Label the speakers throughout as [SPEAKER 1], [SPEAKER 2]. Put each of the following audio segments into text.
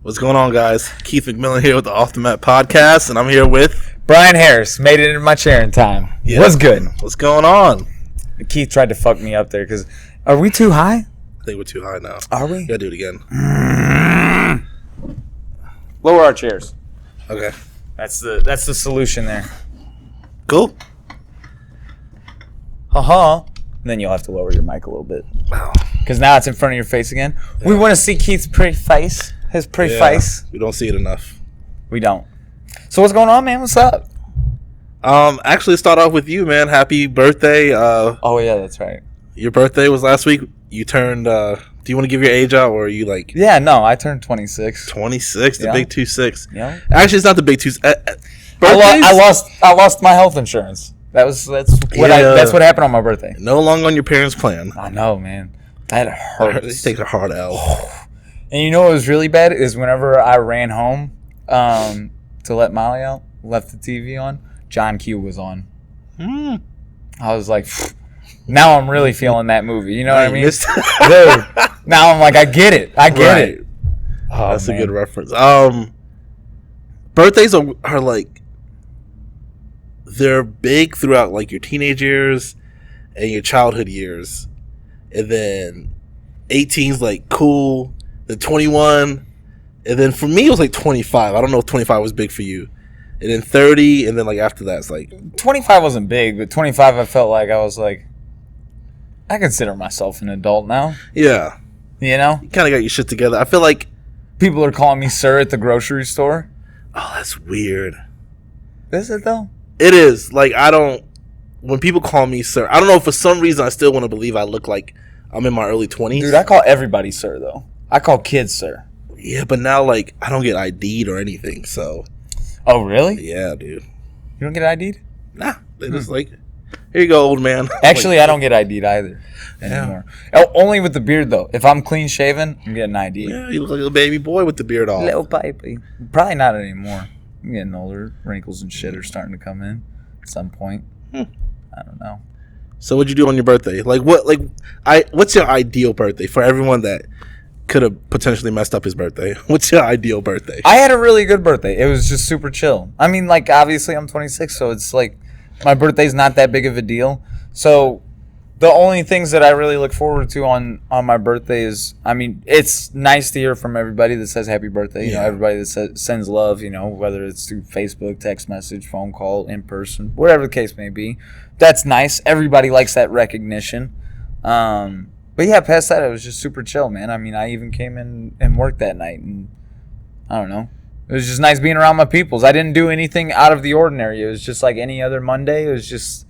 [SPEAKER 1] What's going on, guys? Keith McMillan here with the Off the Mat podcast, and I'm here with
[SPEAKER 2] Brian Harris. Made it into my chair in time.
[SPEAKER 1] Yeah.
[SPEAKER 2] What's good?
[SPEAKER 1] What's going on?
[SPEAKER 2] Keith tried to fuck me up there because are we too high?
[SPEAKER 1] I think we're too high now.
[SPEAKER 2] Are we?
[SPEAKER 1] Gotta do it again.
[SPEAKER 2] Lower our chairs.
[SPEAKER 1] Okay.
[SPEAKER 2] That's the solution there.
[SPEAKER 1] Cool.
[SPEAKER 2] Then you'll have to lower your mic a little bit
[SPEAKER 1] Wow.
[SPEAKER 2] because now it's in front of your face again. We want to see Keith's pretty face. His pretty
[SPEAKER 1] Yeah,
[SPEAKER 2] face.
[SPEAKER 1] we don't see it enough.
[SPEAKER 2] We don't. So what's going on, man? What's up?
[SPEAKER 1] Actually, start off with you, man. Happy birthday.
[SPEAKER 2] Oh yeah, that's right.
[SPEAKER 1] Your birthday was last week. You turned. Do you want to give your age out, or are you like
[SPEAKER 2] Yeah, no, I turned 26.
[SPEAKER 1] 26? The
[SPEAKER 2] Yeah.
[SPEAKER 1] big 26.
[SPEAKER 2] Yeah.
[SPEAKER 1] Actually, it's not the big 2.
[SPEAKER 2] I lost my health insurance. That's what happened on my birthday.
[SPEAKER 1] No longer on your parents' plan.
[SPEAKER 2] I know, man. That hurts.
[SPEAKER 1] This takes a hard L.
[SPEAKER 2] And you know what was really bad is whenever I ran home to let Molly out, left the TV on, John Q was on. I was like, now I'm really feeling that movie. You know what I mean? Dude, now I'm like, I get it. I get it. Oh,
[SPEAKER 1] That's
[SPEAKER 2] man.
[SPEAKER 1] a good reference. Birthdays are like, they're big throughout like your teenage years and your childhood years, and then 18's like cool, then 21, and then for me it was like 25. I don't know if 25 was big for you, and then 30, and then like after that it's like
[SPEAKER 2] 25 wasn't big, but 25 I felt like I was like, I consider myself an adult now.
[SPEAKER 1] yeah,
[SPEAKER 2] You know?
[SPEAKER 1] you kind of got your shit together. I feel like,
[SPEAKER 2] People are calling me sir at the grocery store.
[SPEAKER 1] oh, that's weird.
[SPEAKER 2] Is it though?
[SPEAKER 1] It is. Like, I don't, when people call me sir, I don't know, for some reason I still want to believe I look like I'm in my early 20s.
[SPEAKER 2] Dude, I call everybody sir though. I call kids sir.
[SPEAKER 1] Yeah, but now, like, I don't get ID'd or anything, so,
[SPEAKER 2] Oh, really?
[SPEAKER 1] yeah, dude.
[SPEAKER 2] You don't get ID'd?
[SPEAKER 1] Nah, they just like, here you go, old man.
[SPEAKER 2] Actually, I don't get ID'd either anymore. Oh, only with the beard, though. If I'm clean shaven, I'm getting ID.
[SPEAKER 1] Yeah, you look like a baby boy with the beard on.
[SPEAKER 2] Little pipey. Probably not anymore. I'm getting older. Wrinkles and shit are starting to come in at some point. I don't know.
[SPEAKER 1] So what'd you do on your birthday? What's your ideal birthday for everyone that could have potentially messed up his birthday? What's your ideal birthday?
[SPEAKER 2] I had a really good birthday. It was just super chill. I mean, like, obviously I'm 26, so it's like my birthday's not that big of a deal. So the only things that I really look forward to on my birthday is, I mean, it's nice to hear from everybody that says happy birthday. You know, everybody that sends love, you know, whether it's through Facebook, text message, phone call, in person, whatever the case may be. That's nice. Everybody likes that recognition. But yeah, past that, it was just super chill, man. I mean, I even came in and worked that night, and I don't know. It was just nice being around my peoples. I didn't do anything out of the ordinary. It was just like any other Monday. It was just,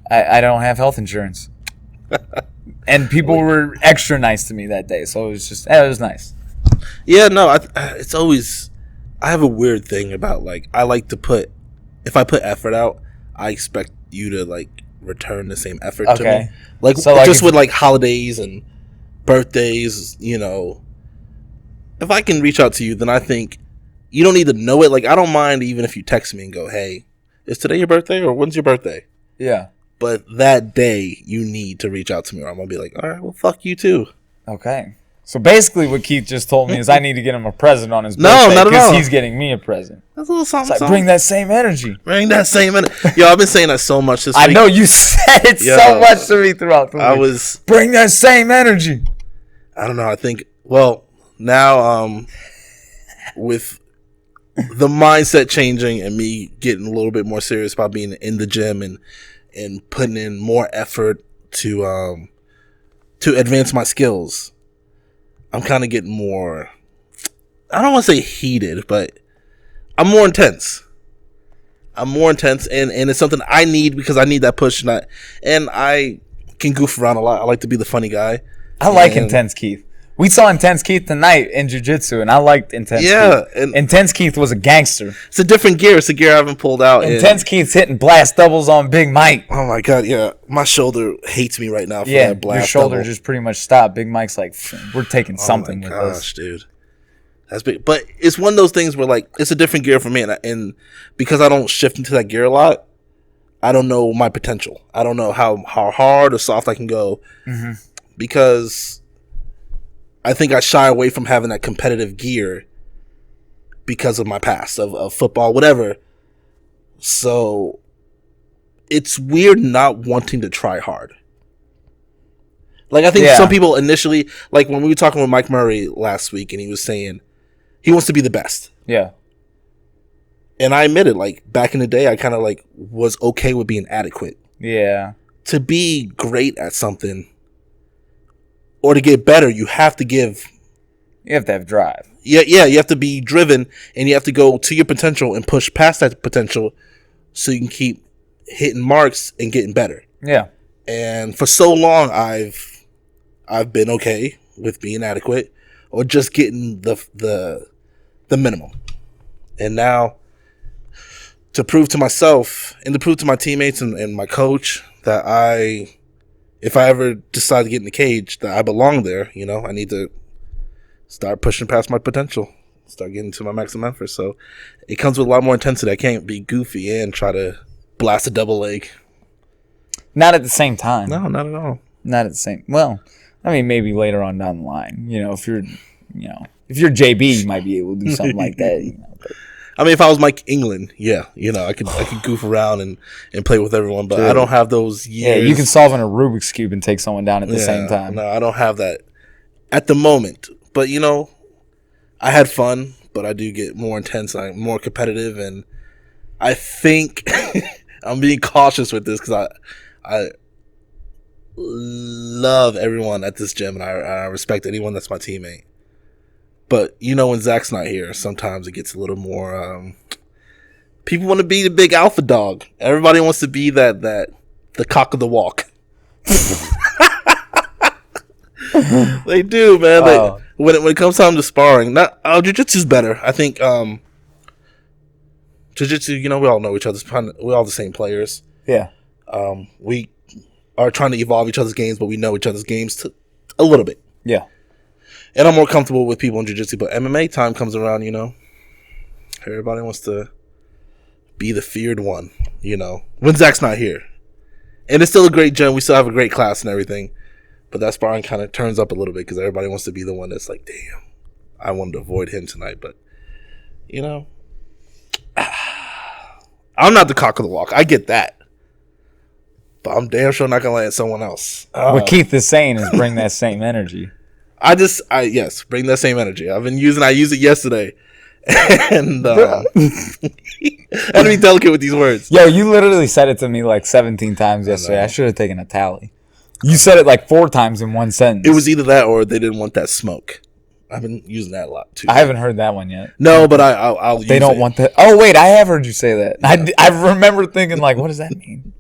[SPEAKER 2] I don't have health insurance. And people were extra nice to me that day, so it was nice.
[SPEAKER 1] Yeah, no, it's always, I have a weird thing about, like, I like to put, if I put effort out, I expect you to, like, return the same effort to me. Like,
[SPEAKER 2] so, like,
[SPEAKER 1] just with, like, holidays and birthdays, you know, if I can reach out to you, then I think you don't need to know it. Like, I don't mind even if you text me and go, hey, is today your birthday or when's your birthday?
[SPEAKER 2] Yeah.
[SPEAKER 1] But that day, you need to reach out to me, or I'm going to be like, all right, well, fuck you too.
[SPEAKER 2] Okay. So basically what Keith just told me is I need to get him a present on his
[SPEAKER 1] No,
[SPEAKER 2] birthday.
[SPEAKER 1] not at all.
[SPEAKER 2] Because he's getting me a present.
[SPEAKER 1] That's a little something.
[SPEAKER 2] It's like, bring that same energy.
[SPEAKER 1] Bring that same energy. Yo, I've been saying that so much this week.
[SPEAKER 2] I know you said it so much to me throughout the week. Bring that same energy.
[SPEAKER 1] I don't know. I think, well, now with the mindset changing and me getting a little bit more serious about being in the gym and putting in more effort to advance my skills, I'm kind of getting more, I don't want to say heated, but I'm more intense. And it's something I need because I need that push, and I can goof around a lot. I like to be the funny guy.
[SPEAKER 2] I like Intense Keith. We saw Intense Keith tonight in jiu-jitsu, and I liked Intense Keith.
[SPEAKER 1] And
[SPEAKER 2] Intense Keith was a gangster.
[SPEAKER 1] It's a different gear. It's a gear I haven't pulled out.
[SPEAKER 2] Intense Keith's hitting blast doubles on Big Mike.
[SPEAKER 1] Oh, my God, yeah. My shoulder hates me right now for that blast
[SPEAKER 2] your shoulder
[SPEAKER 1] double.
[SPEAKER 2] just pretty much stopped. Big Mike's like, we're taking something with this.
[SPEAKER 1] Gosh, dude. That's big. But it's one of those things where, like, it's a different gear for me, and because I don't shift into that gear a lot, I don't know my potential. I don't know how hard or soft I can go because I think I shy away from having that competitive gear because of my past of football, whatever. So it's weird not wanting to try hard. Like, I think some people initially, like when we were talking with Mike Murray last week and he was saying he wants to be the best.
[SPEAKER 2] Yeah.
[SPEAKER 1] And I admitted, like, back in the day, I kind of, like, was okay with being adequate.
[SPEAKER 2] Yeah.
[SPEAKER 1] To be great at something or to get better, you have to give.
[SPEAKER 2] You have to have drive.
[SPEAKER 1] Yeah, you have to be driven and you have to go to your potential and push past that potential so you can keep hitting marks and getting better.
[SPEAKER 2] Yeah.
[SPEAKER 1] And for so long, I've been okay with being adequate or just getting the minimum. And now, to prove to myself and to prove to my teammates and my coach that if I ever decide to get in the cage, that I belong there, you know, I need to start pushing past my potential, start getting to my maximum effort. So it comes with a lot more intensity. I can't be goofy and try to blast a double leg.
[SPEAKER 2] Not at the same time.
[SPEAKER 1] No, not at all.
[SPEAKER 2] Not at the same. Well, I mean, maybe later on down the line, you know, if you're JB, you might be able to do something like that, you know. But.
[SPEAKER 1] I mean, if I was Mike England, yeah, you know, I could goof around and play with everyone, but I don't have those years.
[SPEAKER 2] Yeah, you can solve in a Rubik's Cube and take someone down at the same time.
[SPEAKER 1] No, I don't have that at the moment. But, you know, I had fun, but I do get more intense. I'm more competitive, and I think I'm being cautious with this because I love everyone at this gym, and I respect anyone that's my teammate. But, you know, when Zach's not here, sometimes it gets a little more, people want to be the big alpha dog. Everybody wants to be the cock of the walk. They do, man.
[SPEAKER 2] Oh.
[SPEAKER 1] When it comes time to sparring, jiu-jitsu's better. I think, jiu-jitsu, you know, we all know each other. We're all the same players.
[SPEAKER 2] Yeah.
[SPEAKER 1] We are trying to evolve each other's games, but we know each other's games a little bit.
[SPEAKER 2] Yeah.
[SPEAKER 1] And I'm more comfortable with people in jiu-jitsu, but MMA time comes around, you know. Everybody wants to be the feared one, you know, when Zach's not here. And it's still a great gym. We still have a great class and everything. But that sparring kind of turns up a little bit because everybody wants to be the one that's like, damn, I wanted to avoid him tonight. But, you know, I'm not the cock of the walk. I get that. But I'm damn sure not going to land someone else.
[SPEAKER 2] What Keith is saying is bring that same energy.
[SPEAKER 1] Yes, bring that same energy. I used it yesterday. And I had to be delicate with these words.
[SPEAKER 2] Yo, you literally said it to me like 17 times yesterday. I should have taken a tally. You said it like 4 times in one sentence.
[SPEAKER 1] It was either that or they didn't want that smoke. I've been using that a lot too.
[SPEAKER 2] I haven't heard that one yet.
[SPEAKER 1] No, but I'll use it.
[SPEAKER 2] They don't want that. Oh, wait, I have heard you say that. I remember thinking like, what does that mean?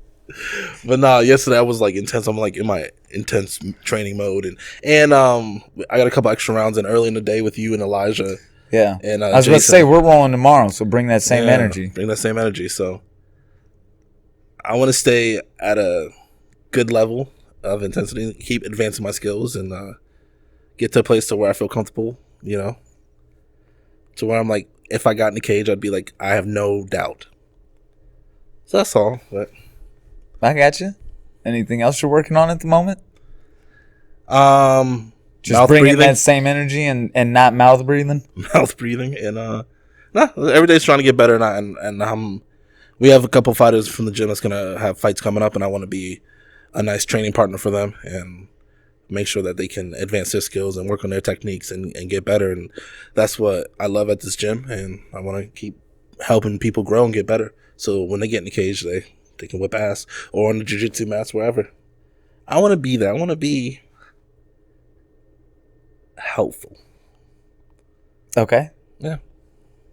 [SPEAKER 1] But nah, yesterday I was like intense. I'm like in my intense training mode, and I got a couple extra rounds in early in the day with you and Elijah.
[SPEAKER 2] Yeah,
[SPEAKER 1] and
[SPEAKER 2] I was about to say we're rolling tomorrow, so bring that same energy.
[SPEAKER 1] Bring that same energy. So I want to stay at a good level of intensity, keep advancing my skills, and get to a place to where I feel comfortable. You know, to where I'm like, if I got in the cage, I'd be like, I have no doubt. So that's all. But
[SPEAKER 2] I got you. Anything else you're working on at the moment? Just bringing that same energy and not mouth breathing.
[SPEAKER 1] Mouth breathing and every day's trying to get better, and we have a couple fighters from the gym that's gonna have fights coming up, and I want to be a nice training partner for them and make sure that they can advance their skills and work on their techniques and get better. And that's what I love at this gym, and I want to keep helping people grow and get better. So when they get in the cage, they can whip ass, or on the jiu-jitsu mats, wherever. I want to be there. I want to be helpful.
[SPEAKER 2] Okay.
[SPEAKER 1] Yeah.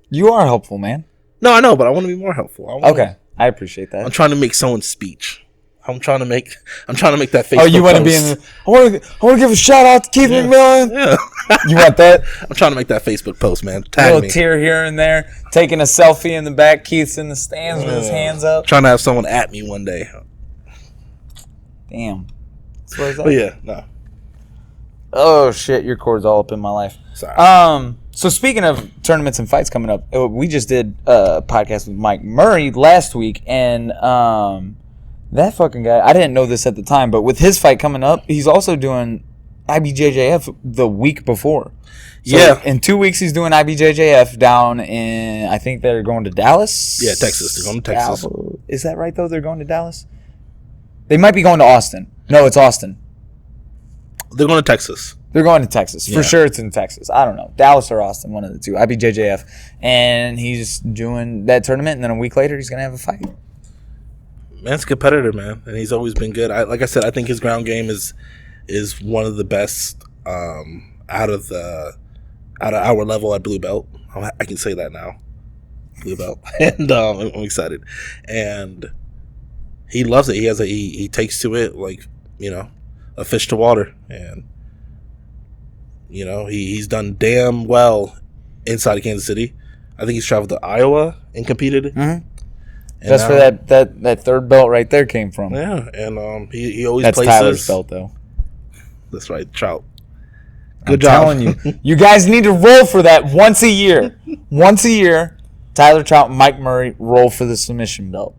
[SPEAKER 2] You are helpful, man.
[SPEAKER 1] No, I know, but I want to be more helpful.
[SPEAKER 2] I appreciate that.
[SPEAKER 1] I'm trying to make someone's speech. I'm trying to make that Facebook.
[SPEAKER 2] Oh, you want to be in the? I want to give a shout out to Keith McMillan.
[SPEAKER 1] Yeah.
[SPEAKER 2] You want that?
[SPEAKER 1] I'm trying to make that Facebook post, man.
[SPEAKER 2] A
[SPEAKER 1] Tag
[SPEAKER 2] little
[SPEAKER 1] me.
[SPEAKER 2] tear here and there, taking a selfie in the back. Keith's in the stands with his hands up.
[SPEAKER 1] Trying to have someone at me one day.
[SPEAKER 2] Damn. So
[SPEAKER 1] Oh yeah, no.
[SPEAKER 2] Oh shit, your cord's all up in my life.
[SPEAKER 1] Sorry.
[SPEAKER 2] So speaking of tournaments and fights coming up, we just did a podcast with Mike Murray last week, and that fucking guy, I didn't know this at the time, but with his fight coming up, he's also doing IBJJF the week before. So
[SPEAKER 1] Yeah.
[SPEAKER 2] in 2 weeks, he's doing IBJJF down in, I think they're going to Dallas.
[SPEAKER 1] Yeah, Texas. They're going to Texas.
[SPEAKER 2] Is that right, though? They're going to Dallas? They might be going to Austin. No, it's Austin.
[SPEAKER 1] They're going to Texas.
[SPEAKER 2] They're going to Texas.
[SPEAKER 1] Yeah.
[SPEAKER 2] For sure it's in Texas. I don't know. Dallas or Austin, one of the two. IBJJF. And he's doing that tournament, and then a week later, he's going to have a fight.
[SPEAKER 1] Man's a competitor, man. And he's always been good. Like I said, I think his ground game is one of the best out of our level at Blue Belt. I can say that now. Blue Belt. And I'm excited. And he loves it. He takes to it like, a fish to water. And he's done damn well inside of Kansas City. I think he's traveled to Iowa and competed.
[SPEAKER 2] Mm-hmm. That's where that third belt right there came from.
[SPEAKER 1] Yeah, and he always
[SPEAKER 2] That's
[SPEAKER 1] places.
[SPEAKER 2] Tyler's belt, though.
[SPEAKER 1] That's right, Trout.
[SPEAKER 2] I'm telling you. You guys need to roll for that once a year. Once a year, Tyler Trout and Mike Murray roll for the submission belt.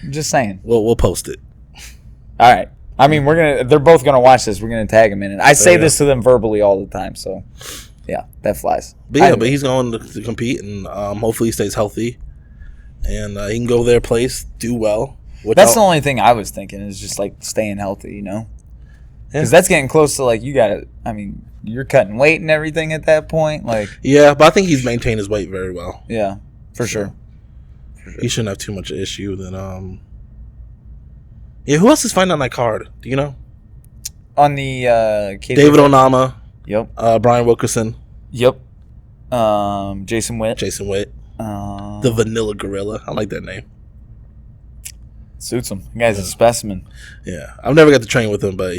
[SPEAKER 2] I'm just saying.
[SPEAKER 1] We'll post it.
[SPEAKER 2] All right. I mean, they're both gonna watch this. We're gonna tag them in it. I say this to them verbally all the time, so yeah, that flies.
[SPEAKER 1] But he's going to compete, and hopefully he stays healthy, and he can go their place, do well.
[SPEAKER 2] That's the only thing I was thinking is just like staying healthy, because that's getting close to like you're cutting weight and everything at that point, like.
[SPEAKER 1] Yeah, but I think he's maintained his weight very well.
[SPEAKER 2] Yeah, for sure.
[SPEAKER 1] He shouldn't have too much issue. Then yeah, who else is fighting on that card? Do you know?
[SPEAKER 2] On the
[SPEAKER 1] David Onama.
[SPEAKER 2] Yep.
[SPEAKER 1] Brian Wilkerson.
[SPEAKER 2] Yep. Jason Witt.
[SPEAKER 1] The Vanilla Gorilla. I like that name.
[SPEAKER 2] Suits him. The guy's a specimen.
[SPEAKER 1] Yeah, I've never got to train with him, but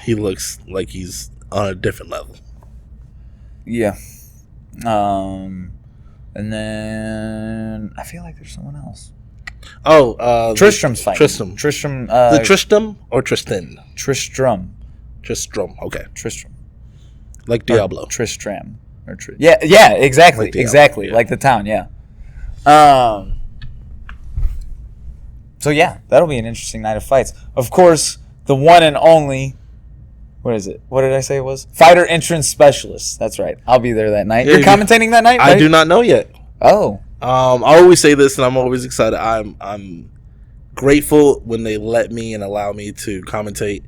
[SPEAKER 1] he looks like he's on a different level.
[SPEAKER 2] Yeah. And then I feel like there's someone else.
[SPEAKER 1] Oh,
[SPEAKER 2] Tristram's fighting.
[SPEAKER 1] Tristram. The Tristram or Tristan?
[SPEAKER 2] Tristram.
[SPEAKER 1] Okay.
[SPEAKER 2] Tristram.
[SPEAKER 1] Like Diablo.
[SPEAKER 2] Tristram. Yeah, exactly.
[SPEAKER 1] Like Diablo,
[SPEAKER 2] exactly.
[SPEAKER 1] yeah.
[SPEAKER 2] Like the town, yeah. So yeah, that'll be an interesting night of fights. Of course, the one and only, what is it? What did I say it was? Fighter entrance specialist. That's right. I'll be there that night.
[SPEAKER 1] Yeah,
[SPEAKER 2] You're commentating that night, right?
[SPEAKER 1] I do not know yet.
[SPEAKER 2] Oh.
[SPEAKER 1] I always say this, and I'm always excited. I'm grateful when they let me and allow me to commentate.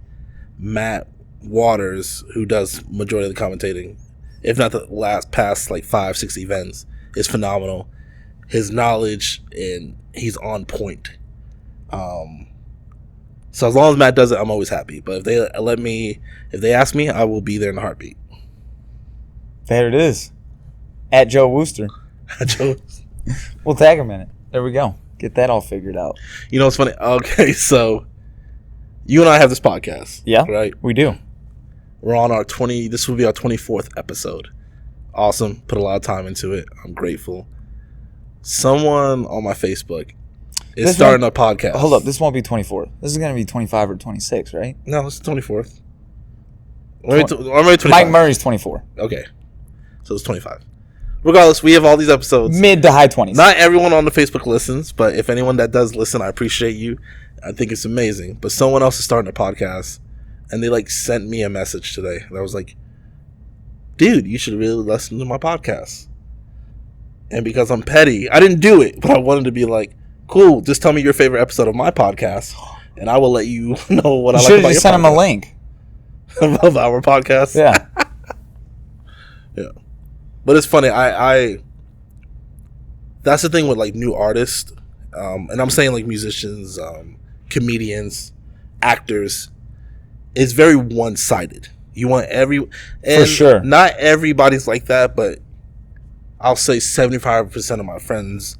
[SPEAKER 1] Matt Waters, who does majority of the commentating, if not the past like 5-6 events, is phenomenal. His knowledge, and he's on point. So as long as Matt does it, I'm always happy. But if they ask me, I will be there in a heartbeat.
[SPEAKER 2] There it is. At Joe Wooster. We'll tag him in it. There we go. Get that all figured out.
[SPEAKER 1] You know what's funny? Okay, so you and I have this podcast.
[SPEAKER 2] Yeah,
[SPEAKER 1] right.
[SPEAKER 2] We do.
[SPEAKER 1] We're on our This will be our 24th episode. Awesome. Put a lot of time into it. I'm grateful. Someone on my Facebook is starting a podcast.
[SPEAKER 2] Hold up. This won't be 24. This is going to be 25 or 26, right?
[SPEAKER 1] No, it's 24th. I'm 25.
[SPEAKER 2] Mike Murray's 24.
[SPEAKER 1] Okay. So it's 25. Regardless, we have all these episodes.
[SPEAKER 2] Mid to high 20s.
[SPEAKER 1] Not everyone on the Facebook listens, but if anyone that does listen, I appreciate you. I think it's amazing. But someone else is starting a podcast, and they sent me a message today. And I was like, dude, you should really listen to my podcast. And because I'm petty, I didn't do it, but I wanted to be like, cool, just tell me your favorite episode of my podcast, and I will let you know what I like about your podcast. You should have just sent him a link. Of our podcast?
[SPEAKER 2] Yeah.
[SPEAKER 1] Yeah. But it's funny, I that's the thing with new artists, and I'm saying musicians, comedians, actors, it's very one-sided. You want
[SPEAKER 2] for sure.
[SPEAKER 1] Not everybody's like that, but I'll say 75% of my friends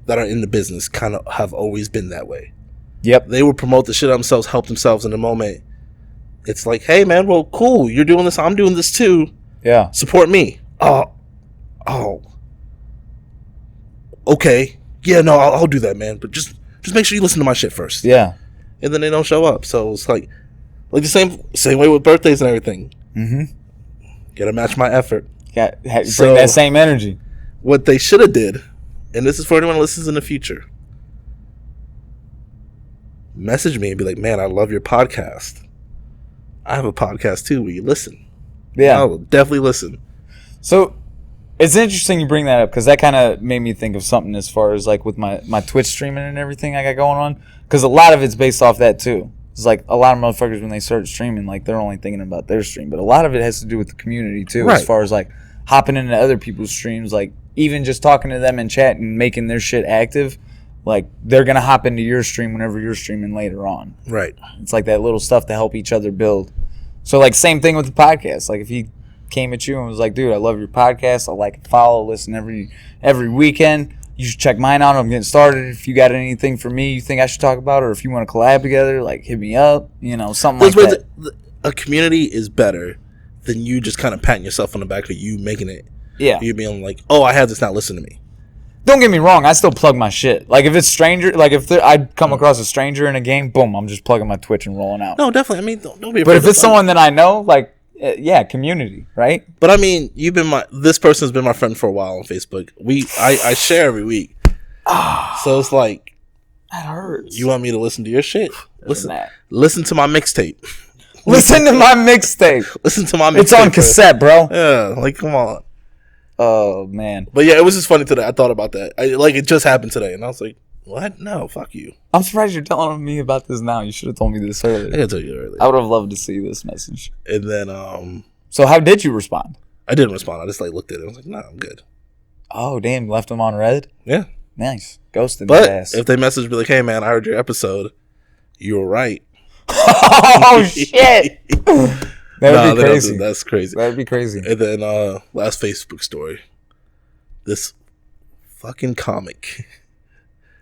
[SPEAKER 1] that are in the business kind of have always been that way.
[SPEAKER 2] Yep.
[SPEAKER 1] They will promote the shit out themselves, help themselves in the moment. It's like, hey man, well, cool, you're doing this, I'm doing this too.
[SPEAKER 2] Yeah.
[SPEAKER 1] Support me. Oh. Okay. Yeah, no, I'll do that, man. But just make sure you listen to my shit first.
[SPEAKER 2] Yeah.
[SPEAKER 1] And then they don't show up. So it's like the same way with birthdays and everything.
[SPEAKER 2] Mm-hmm.
[SPEAKER 1] Gotta match my effort.
[SPEAKER 2] Bring that same energy.
[SPEAKER 1] What they should have did, and this is for anyone who listens in the future, message me and be like, man, I love your podcast. I have a podcast too where you listen.
[SPEAKER 2] Yeah.
[SPEAKER 1] I'll definitely listen.
[SPEAKER 2] So it's interesting you bring that up because that kind of made me think of something as far as like with my Twitch streaming and everything I got going on. Because a lot of it's based off that too. It's like a lot of motherfuckers when they start streaming, like they're only thinking about their stream. But a lot of it has to do with the community too,
[SPEAKER 1] Right.
[SPEAKER 2] as far as like hopping into other people's streams, like even just talking to them in chat and making their shit active. Like they're gonna hop into your stream whenever you're streaming later on.
[SPEAKER 1] Right.
[SPEAKER 2] It's like that little stuff to help each other build. So like same thing with the podcast. Like if he came at you and was like, dude, I love your podcast. I like and follow, listen every weekend. You should check mine out. I'm getting started. If you got anything for me you think I should talk about, or if you want to collab together, like hit me up. You know, something like that.
[SPEAKER 1] A community is better than you just kind of patting yourself on the back or you making it.
[SPEAKER 2] Yeah.
[SPEAKER 1] You being like, oh, I have this, not listen to me.
[SPEAKER 2] Don't get me wrong, I still plug my shit. Like if it's stranger, like if I come across a stranger in a game, boom, I'm just plugging my Twitch and rolling out.
[SPEAKER 1] No, definitely. I mean, don't be afraid.
[SPEAKER 2] But if
[SPEAKER 1] to
[SPEAKER 2] it's
[SPEAKER 1] plug.
[SPEAKER 2] someone that I know, like yeah, community, right?
[SPEAKER 1] But I mean, this person's been my friend for a while on Facebook. I share every week. So it's like,
[SPEAKER 2] That hurts.
[SPEAKER 1] you want me to listen to your shit?
[SPEAKER 2] Listen that.
[SPEAKER 1] Listen to my mixtape.
[SPEAKER 2] Listen to my mixtape.
[SPEAKER 1] Listen to my mixtape.
[SPEAKER 2] It's on cassette, bro.
[SPEAKER 1] Yeah, like come on.
[SPEAKER 2] Oh man.
[SPEAKER 1] But yeah, it was just funny today. I thought about that. It just happened today, and I was like, what? No, fuck you.
[SPEAKER 2] I'm surprised you're telling me about this now. You should have told me this
[SPEAKER 1] I
[SPEAKER 2] earlier.
[SPEAKER 1] gotta tell you earlier.
[SPEAKER 2] I would have loved to see this message.
[SPEAKER 1] And then
[SPEAKER 2] So how did you respond?
[SPEAKER 1] I didn't respond. I just like looked at it. I was like, nah, I'm good.
[SPEAKER 2] Oh damn, left him on red.
[SPEAKER 1] Yeah.
[SPEAKER 2] Nice. Ghosted
[SPEAKER 1] But
[SPEAKER 2] his ass.
[SPEAKER 1] if they message me like, hey man, I heard your episode, you were right.
[SPEAKER 2] Oh shit. That would be crazy.
[SPEAKER 1] That's crazy.
[SPEAKER 2] That'd be crazy.
[SPEAKER 1] And then last Facebook story. This fucking comic.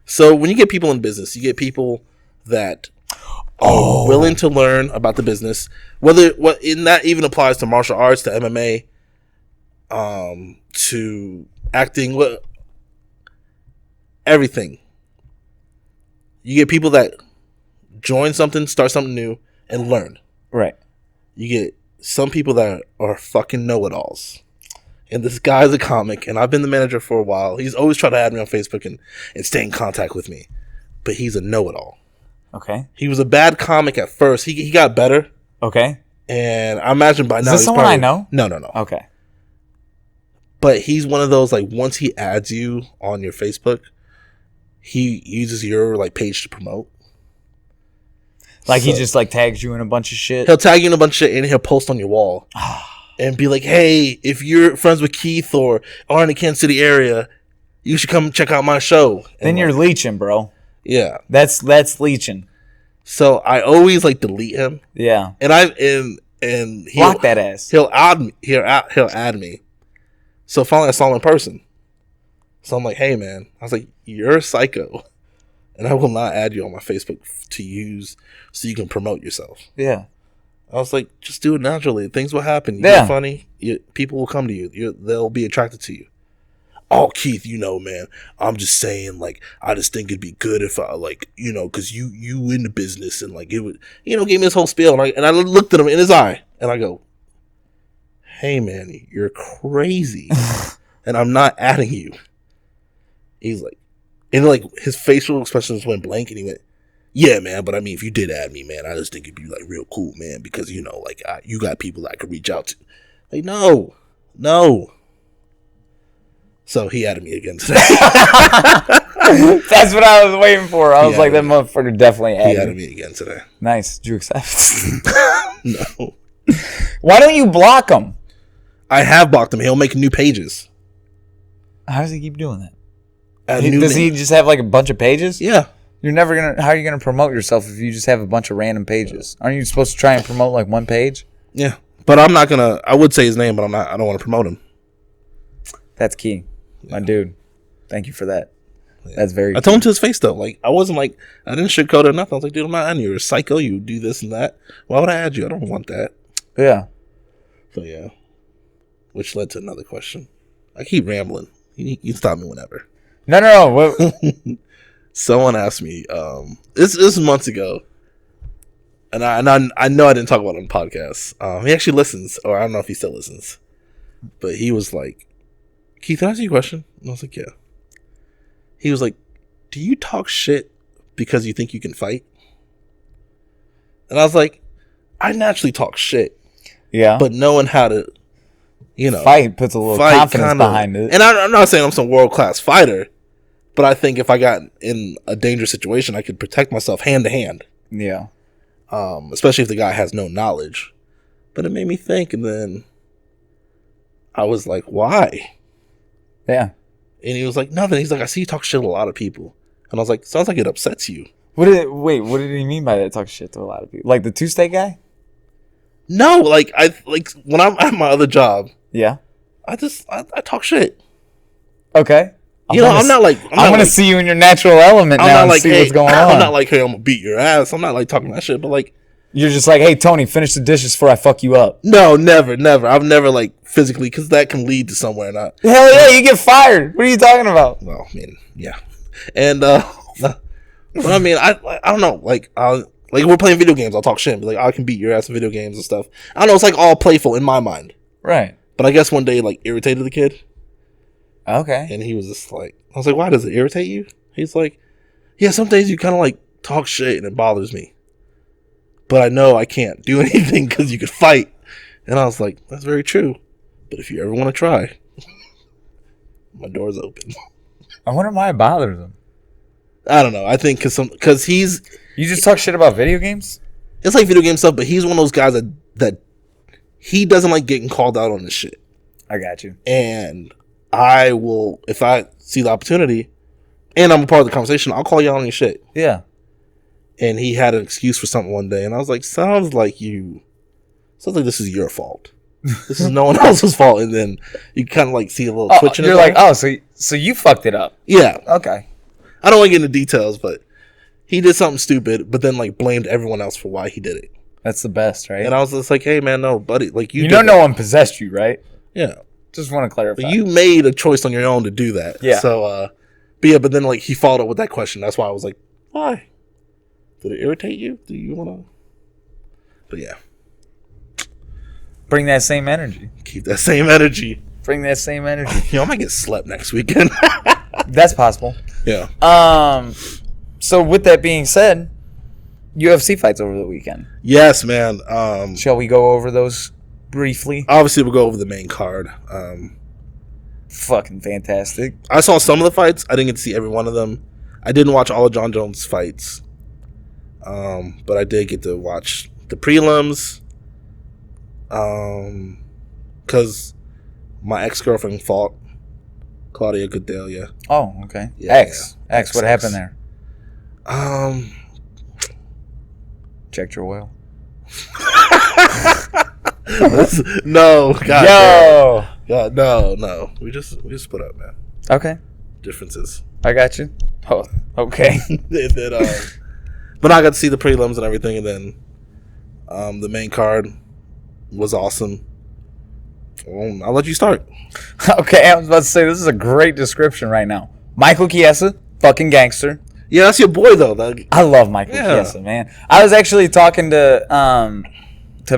[SPEAKER 1] So when you get people in business, you get people that are willing to learn about the business. And that even applies to martial arts, to MMA, to acting, everything. You get people that join something, start something new, and learn.
[SPEAKER 2] Right.
[SPEAKER 1] You get some people that are fucking know-it-alls. And this guy's a comic, and I've been the manager for a while. He's always tried to add me on Facebook and stay in contact with me. But he's a know-it-all.
[SPEAKER 2] Okay.
[SPEAKER 1] He was a bad comic at first. He got better.
[SPEAKER 2] Okay.
[SPEAKER 1] And I imagine by now
[SPEAKER 2] Is this someone I know?
[SPEAKER 1] No.
[SPEAKER 2] Okay.
[SPEAKER 1] But he's one of those, like, once he adds you on your Facebook, he uses your, like, page to promote.
[SPEAKER 2] Like he just like tags you in a bunch of shit.
[SPEAKER 1] He'll tag you in a bunch of shit and he'll post on your wall. And be like, hey, if you're friends with Keith or are in the Kansas City area, you should come check out my show. And
[SPEAKER 2] then you're leeching, bro.
[SPEAKER 1] Yeah.
[SPEAKER 2] That's leeching.
[SPEAKER 1] So I always like delete him.
[SPEAKER 2] Yeah.
[SPEAKER 1] And and
[SPEAKER 2] block that ass.
[SPEAKER 1] He'll add me. He'll add me. So finally I saw him in person. So I'm like, hey man. I was like, you're a psycho. And I will not add you on my Facebook to use so you can promote yourself.
[SPEAKER 2] Yeah.
[SPEAKER 1] I was like, just do it naturally. Things will happen.
[SPEAKER 2] You're
[SPEAKER 1] funny. People will come to you. They'll be attracted to you. Oh, Keith, man, I'm just saying, like, I just think it'd be good if I, like, because you in the business and, like, it would, gave me this whole spiel. And I looked at him in his eye and I go, hey, man, you're crazy. And I'm not adding you. He's like, and, like, his facial expressions went blank and he went, yeah, man, but I mean, if you did add me, man, I just think it'd be, like, real cool, man, because, like, you got people that I could reach out to. Like, no. So he added me again today.
[SPEAKER 2] That's what I was waiting for. I was like, that motherfucker definitely added.
[SPEAKER 1] He added me again today.
[SPEAKER 2] Nice. Did you accept?
[SPEAKER 1] No.
[SPEAKER 2] Why don't you block him?
[SPEAKER 1] I have blocked him. He'll make new pages.
[SPEAKER 2] How does he keep doing that?
[SPEAKER 1] Does
[SPEAKER 2] he just have, like, a bunch of pages?
[SPEAKER 1] Yeah.
[SPEAKER 2] You're never gonna. How are you gonna promote yourself if you just have a bunch of random pages? Aren't you supposed to try and promote like one page?
[SPEAKER 1] Yeah, but I'm not gonna. I would say his name, but I'm not. I don't want to promote him.
[SPEAKER 2] That's key, my dude. Thank you for that. Yeah. That's very.
[SPEAKER 1] I told him to his face though. Like I wasn't like I didn't sugarcoat it or nothing. I was like, dude, I'm not adding you. You're a psycho. You do this and that. Why would I add you? I don't want that.
[SPEAKER 2] Yeah.
[SPEAKER 1] So yeah, which led to another question. I keep rambling. You stop me whenever.
[SPEAKER 2] No. What?
[SPEAKER 1] Someone asked me, this is months ago, and I know I didn't talk about it on the podcast. He actually listens, or I don't know if he still listens, but he was like, Keith, can I ask you a question? And I was like, yeah. He was like, do you talk shit because you think you can fight? And I was like, I naturally talk shit,
[SPEAKER 2] Yeah.
[SPEAKER 1] but knowing how to,
[SPEAKER 2] Fight puts a little confidence behind it.
[SPEAKER 1] And I'm not saying I'm some world class fighter, but I think if I got in a dangerous situation, I could protect myself hand to hand.
[SPEAKER 2] Yeah.
[SPEAKER 1] Especially if the guy has no knowledge. But it made me think, and then I was like, why?
[SPEAKER 2] Yeah.
[SPEAKER 1] And he was like, nothing. He's like, I see you talk shit to a lot of people. And I was like, sounds like it upsets you.
[SPEAKER 2] What did he mean by that? Talk shit to a lot of people. Like the two-state guy?
[SPEAKER 1] No, like when I'm at my other job,
[SPEAKER 2] Yeah.
[SPEAKER 1] I talk shit.
[SPEAKER 2] Okay.
[SPEAKER 1] I'm
[SPEAKER 2] gonna see you in your natural element now and see what's going on.
[SPEAKER 1] I'm not like, hey, I'm gonna beat your ass. I'm not like talking that shit, but like,
[SPEAKER 2] you're just like, hey, Tony, finish the dishes before I fuck you up.
[SPEAKER 1] no, never. I've never like physically, because that can lead to somewhere. Not
[SPEAKER 2] hell yeah, you get fired. What are you talking about?
[SPEAKER 1] well, I mean, yeah, and but I mean, I don't know, like we're playing video games, I'll talk shit, and be like, I can beat your ass in video games and stuff. I don't know, it's like all playful in my mind,
[SPEAKER 2] Right.
[SPEAKER 1] but I guess one day like irritated the kid.
[SPEAKER 2] Okay.
[SPEAKER 1] And he was just like, I was like, why does it irritate you? He's like, yeah, some days you kind of like talk shit and it bothers me. But I know I can't do anything because you could fight. And I was like, that's very true. But if you ever want to try, my door's open.
[SPEAKER 2] I wonder why it bothers him.
[SPEAKER 1] I don't know. I think because he's...
[SPEAKER 2] You just talk shit about video games?
[SPEAKER 1] It's like video game stuff, but he's one of those guys that he doesn't like getting called out on this shit.
[SPEAKER 2] I got you.
[SPEAKER 1] And I will, if I see the opportunity and I'm a part of the conversation, I'll call you out on your shit.
[SPEAKER 2] Yeah.
[SPEAKER 1] And he had an excuse for something one day, and I was like, sounds like this is your fault. This is no one else's fault. And then you kind of like see a little twitch in
[SPEAKER 2] You're like, oh, so you fucked it up.
[SPEAKER 1] Yeah.
[SPEAKER 2] Okay.
[SPEAKER 1] I don't want to get into details, but he did something stupid, but then like blamed everyone else for why he did it.
[SPEAKER 2] That's the best, right?
[SPEAKER 1] And I was just like, hey man, no, buddy, like
[SPEAKER 2] you know no one possessed you, right?
[SPEAKER 1] Yeah.
[SPEAKER 2] Just want to clarify.
[SPEAKER 1] But you made a choice on your own to do that.
[SPEAKER 2] Yeah.
[SPEAKER 1] So, but then like he followed up with that question. That's why I was like, why? Did it irritate you? Do you want to? But yeah.
[SPEAKER 2] Bring that same energy.
[SPEAKER 1] Keep that same energy.
[SPEAKER 2] Bring that same energy.
[SPEAKER 1] I might get slept next weekend.
[SPEAKER 2] That's possible.
[SPEAKER 1] Yeah.
[SPEAKER 2] So with that being said, UFC fights over the weekend.
[SPEAKER 1] Yes, man.
[SPEAKER 2] Shall we go over those briefly?
[SPEAKER 1] Obviously, we'll go over the main card.
[SPEAKER 2] Fucking fantastic.
[SPEAKER 1] I saw some of the fights. I didn't get to see every one of them. I didn't watch all of John Jones' fights. But I did get to watch the prelims. Because my ex-girlfriend fought Claudia Gadelha.
[SPEAKER 2] Oh, okay.
[SPEAKER 1] Yeah,
[SPEAKER 2] X.
[SPEAKER 1] yeah.
[SPEAKER 2] X. What happened there? Checked your oil.
[SPEAKER 1] No, God.
[SPEAKER 2] Yo.
[SPEAKER 1] God, no. We just split up, man.
[SPEAKER 2] Okay.
[SPEAKER 1] Differences.
[SPEAKER 2] I got you. Oh, okay.
[SPEAKER 1] But I got to see the prelims and everything, and then the main card was awesome. I'll let you start.
[SPEAKER 2] Okay, I was about to say, this is a great description right now. Michael Chiesa, fucking gangster.
[SPEAKER 1] Yeah, that's your boy, though.
[SPEAKER 2] I love Michael Chiesa, man. I was actually talking to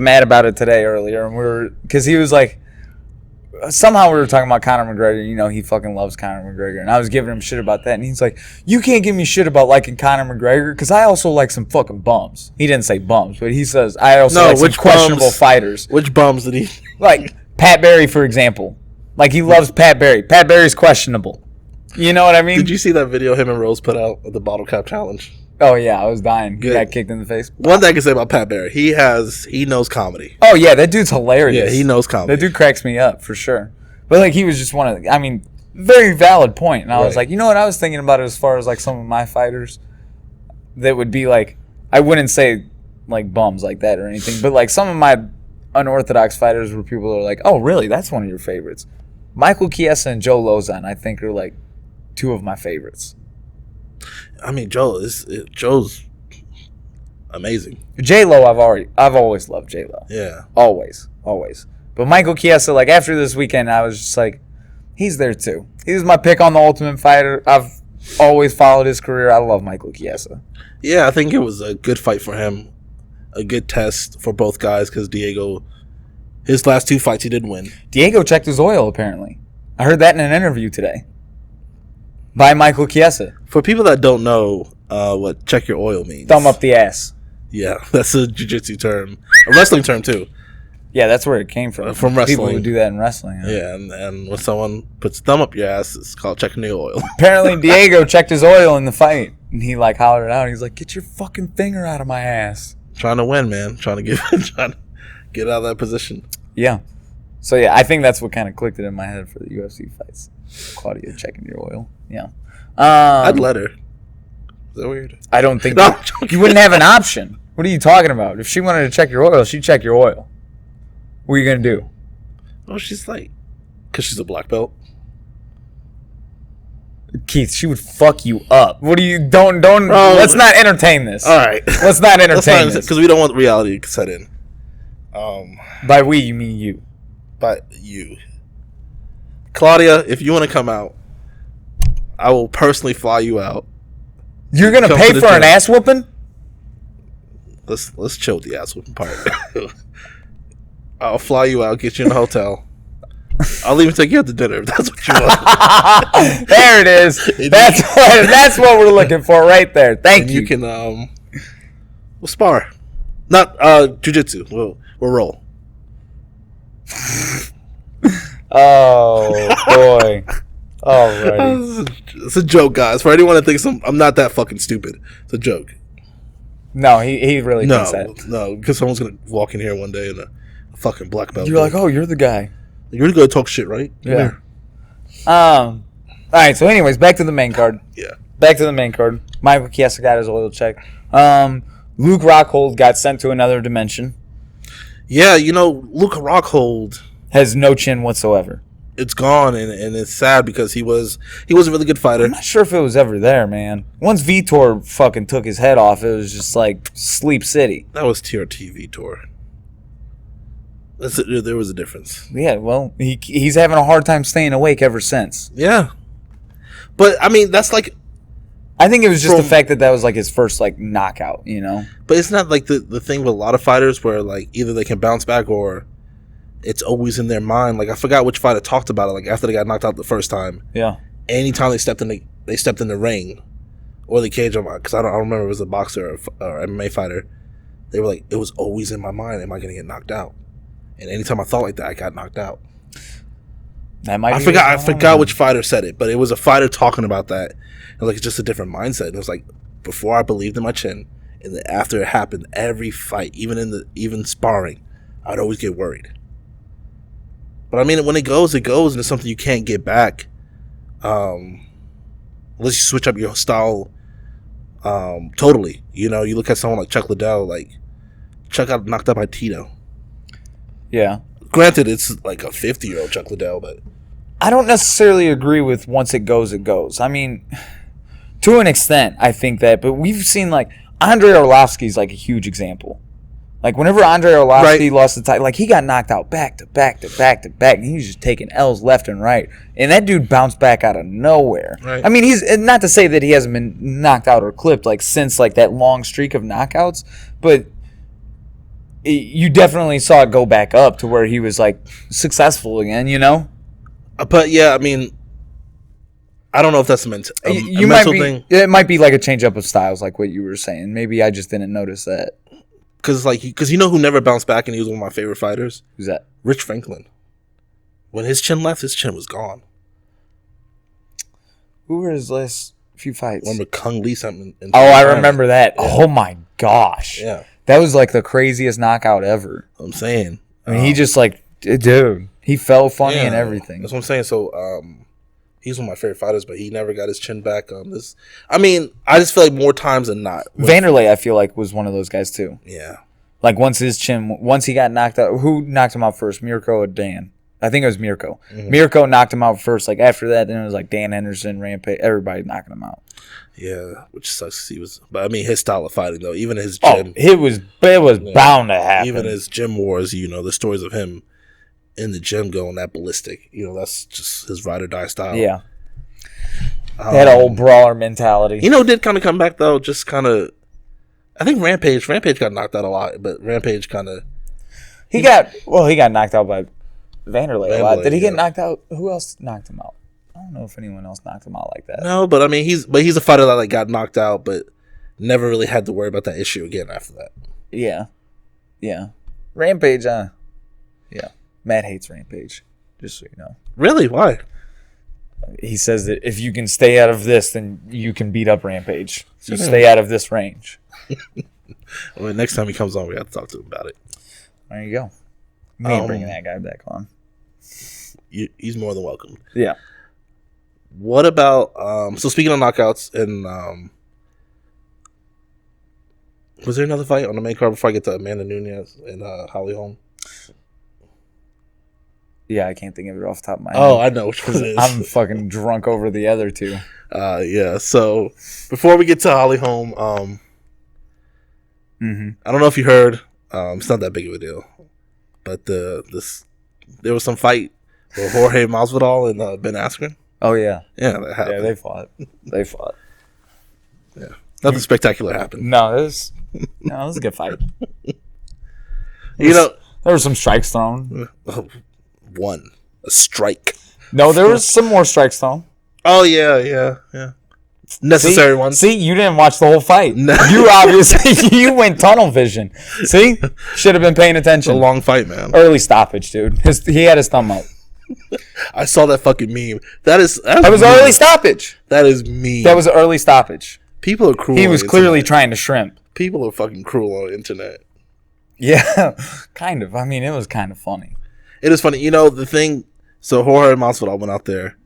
[SPEAKER 2] Matt about it today earlier, and because he was like, somehow we were talking about Conor McGregor. You know, he fucking loves Conor McGregor, and I was giving him shit about that, and he's like, you can't give me shit about liking Conor McGregor, because I also like some fucking bums. He didn't say bums, but he says, I also like some questionable fighters.
[SPEAKER 1] Which bums did he?
[SPEAKER 2] Like, Pat Barry, for example. Like, he loves Pat Barry. Pat Barry's questionable. You know what I mean?
[SPEAKER 1] Did you see that video him and Rose put out of the bottle cap challenge?
[SPEAKER 2] Oh, yeah, I was dying.
[SPEAKER 1] Good.
[SPEAKER 2] He got kicked in the face.
[SPEAKER 1] One thing I can say about Pat Barry, he knows comedy.
[SPEAKER 2] Oh, yeah, that dude's hilarious.
[SPEAKER 1] Yeah, he knows comedy.
[SPEAKER 2] That dude cracks me up, for sure. But, like, he was just one of the, I mean, very valid point. And I was like, you know what I was thinking about it as far as, like, some of my fighters that would be, like, I wouldn't say, like, bums like that or anything, but, like, some of my unorthodox fighters where people are like, oh, really? That's one of your favorites. Michael Chiesa and Joe Lozon, I think, are, like, two of my favorites.
[SPEAKER 1] I mean, Joe's amazing.
[SPEAKER 2] J-Lo, I've always loved J-Lo.
[SPEAKER 1] Yeah.
[SPEAKER 2] Always. But Michael Chiesa, like, after this weekend, I was just like, he's there too. He was my pick on The Ultimate Fighter. I've always followed his career. I love Michael Chiesa.
[SPEAKER 1] Yeah, I think it was a good fight for him. A good test for both guys because Diego, his last two fights, he did win.
[SPEAKER 2] Diego checked his oil, apparently. I heard that in an interview today. By Michael Chiesa.
[SPEAKER 1] For people that don't know what check your oil means.
[SPEAKER 2] Thumb up the ass.
[SPEAKER 1] Yeah, that's a jiu-jitsu term, a wrestling term too.
[SPEAKER 2] Yeah, that's where it came from.
[SPEAKER 1] From wrestling.
[SPEAKER 2] People would do that in wrestling. Huh?
[SPEAKER 1] Yeah, and when someone puts a thumb up your ass, it's called checking the oil.
[SPEAKER 2] Apparently, Diego checked his oil in the fight, and he like hollered out. He's like, "Get your fucking finger out of my ass!"
[SPEAKER 1] Trying to win, man. Trying to get out of that position.
[SPEAKER 2] Yeah. So yeah, I think that's what kind of clicked it in my head for the UFC fights. Claudia checking your oil. Yeah.
[SPEAKER 1] I'd let her. Is that weird?
[SPEAKER 2] I don't think
[SPEAKER 1] No,
[SPEAKER 2] you wouldn't have an option. What are you talking about? If she wanted to check your oil, she'd check your oil. What are you gonna do?
[SPEAKER 1] Oh, she's like, because she's a black belt.
[SPEAKER 2] Keith, she would fuck you up. What do you don't let's not entertain this.
[SPEAKER 1] All right.
[SPEAKER 2] Let's not entertain this.
[SPEAKER 1] Because we don't want reality to set in.
[SPEAKER 2] By we, you mean you.
[SPEAKER 1] But you. Claudia, if you want to come out, I will personally fly you out.
[SPEAKER 2] You're gonna pay for an ass whooping?
[SPEAKER 1] Let's chill with the ass whooping part. I'll fly you out, get you in a hotel. I'll even take you out to dinner if that's what you want.
[SPEAKER 2] There it is. That's what we're looking for right there. Thank you.
[SPEAKER 1] You can we'll spar. Not jiu-jitsu. We'll roll.
[SPEAKER 2] Oh boy. Alright.
[SPEAKER 1] It's a joke, guys. For anyone that thinks I'm not that fucking stupid. It's a joke.
[SPEAKER 2] No, he really thinks that.
[SPEAKER 1] No, because someone's gonna walk in here one day in a fucking black belt.
[SPEAKER 2] You're like, oh, you're the guy.
[SPEAKER 1] You're gonna talk shit, right?
[SPEAKER 2] Yeah. All right. So, anyways, back to the main card.
[SPEAKER 1] Yeah.
[SPEAKER 2] Back to the main card. Michael Chiesa got his oil check. Luke Rockhold got sent to another dimension.
[SPEAKER 1] Yeah, Luke Rockhold
[SPEAKER 2] Has no chin whatsoever.
[SPEAKER 1] It's gone, and it's sad because he was a really good fighter.
[SPEAKER 2] I'm not sure if it was ever there, man. Once Vitor fucking took his head off, it was just like Sleep City.
[SPEAKER 1] That was TRT Vitor. There was a difference.
[SPEAKER 2] Yeah, well, he's having a hard time staying awake ever since.
[SPEAKER 1] Yeah. But, I mean, that's like...
[SPEAKER 2] I think it was just the fact that was like his first like knockout,
[SPEAKER 1] But it's not like the thing with a lot of fighters where like either they can bounce back or it's always in their mind. Like I forgot which fighter talked about it. Like after they got knocked out the first time,
[SPEAKER 2] yeah.
[SPEAKER 1] Anytime they stepped in the ring or the cage, because I don't remember if it was a boxer or MMA fighter. They were like, it was always in my mind. Am I going to get knocked out? And anytime I thought like that, I got knocked out.
[SPEAKER 2] That might.
[SPEAKER 1] I forgot which fighter said it, but it was a fighter talking about that. And like it's just a different mindset. And it was like before I believed in my chin, and then after it happened, every fight, even sparring, I'd always get worried. But I mean, when it goes, and it's something you can't get back, unless you switch up your style, totally. You look at someone like Chuck Liddell, like Chuck got knocked out by Tito.
[SPEAKER 2] Yeah.
[SPEAKER 1] Granted, it's like a 50-year-old Chuck Liddell, but
[SPEAKER 2] I don't necessarily agree with once it goes, it goes. I mean, to an extent, I think that, but we've seen like Andrei Arlovsky's like a huge example. Like whenever Andrei Arlovsky lost the title, like he got knocked out back to back to back to back, and he was just taking L's left and right. And that dude bounced back out of nowhere.
[SPEAKER 1] Right.
[SPEAKER 2] I mean, he's not to say that he hasn't been knocked out or clipped like since like that long streak of knockouts, but you definitely saw it go back up to where he was like successful again,
[SPEAKER 1] But yeah, I mean, I don't know if that's a mental thing.
[SPEAKER 2] It might be like a change up of styles, like what you were saying. Maybe I just didn't notice that.
[SPEAKER 1] Because who never bounced back, and he was one of my favorite fighters.
[SPEAKER 2] Who's that?
[SPEAKER 1] Rich Franklin. When his chin left, his chin was gone.
[SPEAKER 2] Who were his last few fights?
[SPEAKER 1] Remember Kung Lee something?
[SPEAKER 2] I remember that. Yeah. Oh my gosh.
[SPEAKER 1] Yeah.
[SPEAKER 2] That was like the craziest knockout ever.
[SPEAKER 1] I'm saying.
[SPEAKER 2] I mean, he just like, dude, he fell funny and everything.
[SPEAKER 1] That's what I'm saying. So, he's one of my favorite fighters, but he never got his chin back. I mean, I just feel like more times than not.
[SPEAKER 2] Vanderlei, I feel like, was one of those guys too.
[SPEAKER 1] Yeah.
[SPEAKER 2] Like once he got knocked out, who knocked him out first, Mirko or Dan? I think it was Mirko. Mm-hmm. Mirko knocked him out first. Like after that, then it was like Dan Henderson, Rampage, everybody knocking him out.
[SPEAKER 1] Yeah, which sucks. But I mean, his style of fighting though, even his gym,
[SPEAKER 2] it was bound to happen.
[SPEAKER 1] Even his gym wars, the stories of him in the gym going that ballistic. That's just his ride or die style.
[SPEAKER 2] Yeah, that old brawler mentality.
[SPEAKER 1] Did kind of come back though. Just kind of, I think Rampage got knocked out a lot, but Rampage kind of
[SPEAKER 2] he got knocked out by Vanderlei a lot. Did he get knocked out? Who else knocked him out? I don't know if anyone else knocked him out like that.
[SPEAKER 1] No, but I mean he's a fighter that like got knocked out, but never really had to worry about that issue again after that.
[SPEAKER 2] Yeah. Rampage, yeah. Matt hates Rampage, just so you know.
[SPEAKER 1] Really? Why?
[SPEAKER 2] He says that if you can stay out of this, then you can beat up Rampage. So stay out of this range.
[SPEAKER 1] Well, next time he comes on, we have to talk to him about it.
[SPEAKER 2] There you go. We ain't bringing that guy back on.
[SPEAKER 1] He's more than welcome.
[SPEAKER 2] Yeah.
[SPEAKER 1] What about so speaking of knockouts and was there another fight on the main card before I get to Amanda Nunes and Holly Holm?
[SPEAKER 2] Yeah, I can't think of it off the top of my head.
[SPEAKER 1] Oh, I know which one it is.
[SPEAKER 2] I'm fucking drunk over the other two.
[SPEAKER 1] Yeah. So before we get to Holly Holm, I don't know if you heard. It's not that big of a deal, but there was some fight with Jorge Masvidal and Ben Askren.
[SPEAKER 2] Oh yeah,
[SPEAKER 1] that happened.
[SPEAKER 2] Yeah, they fought.
[SPEAKER 1] Yeah, nothing spectacular happened.
[SPEAKER 2] No, it was a good fight.
[SPEAKER 1] There
[SPEAKER 2] were some strikes thrown.
[SPEAKER 1] A strike.
[SPEAKER 2] No, there was some more strikes thrown.
[SPEAKER 1] Oh yeah. Necessary ones.
[SPEAKER 2] See, you didn't watch the whole fight.
[SPEAKER 1] No.
[SPEAKER 2] You obviously you went tunnel vision. See, should have been paying attention.
[SPEAKER 1] It's a long fight, man.
[SPEAKER 2] Early stoppage, dude. He had his thumb up.
[SPEAKER 1] I saw that fucking meme. That was
[SPEAKER 2] early stoppage.
[SPEAKER 1] That is mean.
[SPEAKER 2] That was an early stoppage.
[SPEAKER 1] People are cruel.
[SPEAKER 2] He was clearly trying to shrimp.
[SPEAKER 1] People are fucking cruel on the internet.
[SPEAKER 2] Yeah, kind of. I mean, it was kind of funny.
[SPEAKER 1] It is funny. The thing. So Jorge Masvidal went out there.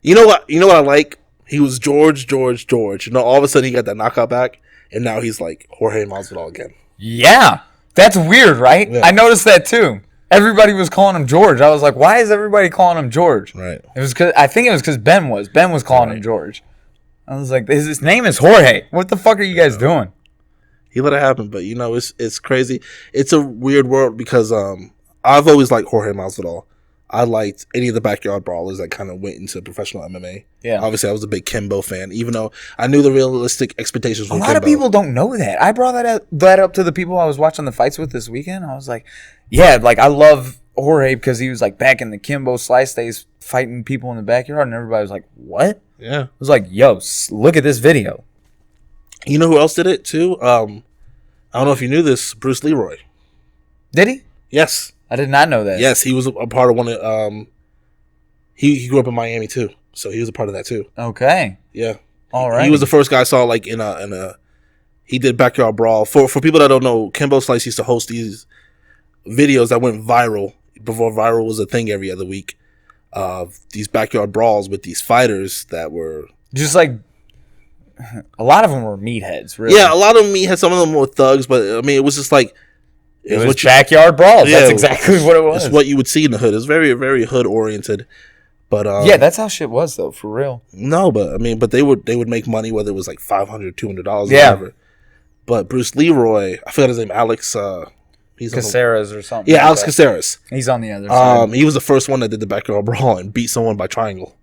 [SPEAKER 1] You know what I like? He was George. All of a sudden he got that knockout back, and now he's like Jorge Masvidal again.
[SPEAKER 2] Yeah, that's weird, right?
[SPEAKER 1] Yeah.
[SPEAKER 2] I noticed that too. Everybody was calling him George. I was like, why is everybody calling him George?
[SPEAKER 1] Right.
[SPEAKER 2] I think it was because Ben was calling him George. I was like, his name is Jorge. What the fuck are you guys doing?
[SPEAKER 1] He let it happen, but it's crazy. It's a weird world because I've always liked Jorge Masvidal. I liked any of the backyard brawlers that kind of went into professional MMA.
[SPEAKER 2] Yeah.
[SPEAKER 1] Obviously, I was a big Kimbo fan, even though I knew the realistic expectations from
[SPEAKER 2] Kimbo.
[SPEAKER 1] Kimbo.
[SPEAKER 2] A lot of people don't know that. I brought that up to the people I was watching the fights with this weekend. I was like, yeah, like I love Jorge because he was like back in the Kimbo Slice days fighting people in the backyard, and everybody was like, what?
[SPEAKER 1] Yeah.
[SPEAKER 2] I was like, yo, look at this video.
[SPEAKER 1] You know who else did it too? I don't know if you knew this. Bruce Leroy.
[SPEAKER 2] Did he?
[SPEAKER 1] Yes.
[SPEAKER 2] I did not know that.
[SPEAKER 1] Yes, he was a part of one of he grew up in Miami too, so he was a part of that too.
[SPEAKER 2] Okay.
[SPEAKER 1] Yeah.
[SPEAKER 2] All right.
[SPEAKER 1] He was the first guy I saw like in a he did Backyard Brawl. For people that don't know, Kimbo Slice used to host these videos that went viral before viral was a thing every other week. These backyard brawls with these fighters that were
[SPEAKER 2] just like a lot of them were meatheads, really.
[SPEAKER 1] Yeah, a lot of them some of them were thugs, but I mean it was just like
[SPEAKER 2] it was backyard brawls.
[SPEAKER 1] Yeah,
[SPEAKER 2] that's exactly what it was.
[SPEAKER 1] It's what you would see in the hood. It's very, very hood oriented. But
[SPEAKER 2] yeah, that's how shit was though, for real.
[SPEAKER 1] No, but I mean, but they would make money whether it was like $500, $200,
[SPEAKER 2] yeah.
[SPEAKER 1] Whatever. But Bruce Leroy, I forgot his name, Alex. He's
[SPEAKER 2] Caceres or something.
[SPEAKER 1] Yeah, like Alex Caceres.
[SPEAKER 2] He's on the other side.
[SPEAKER 1] He was the first one that did the backyard brawl and beat someone by triangle.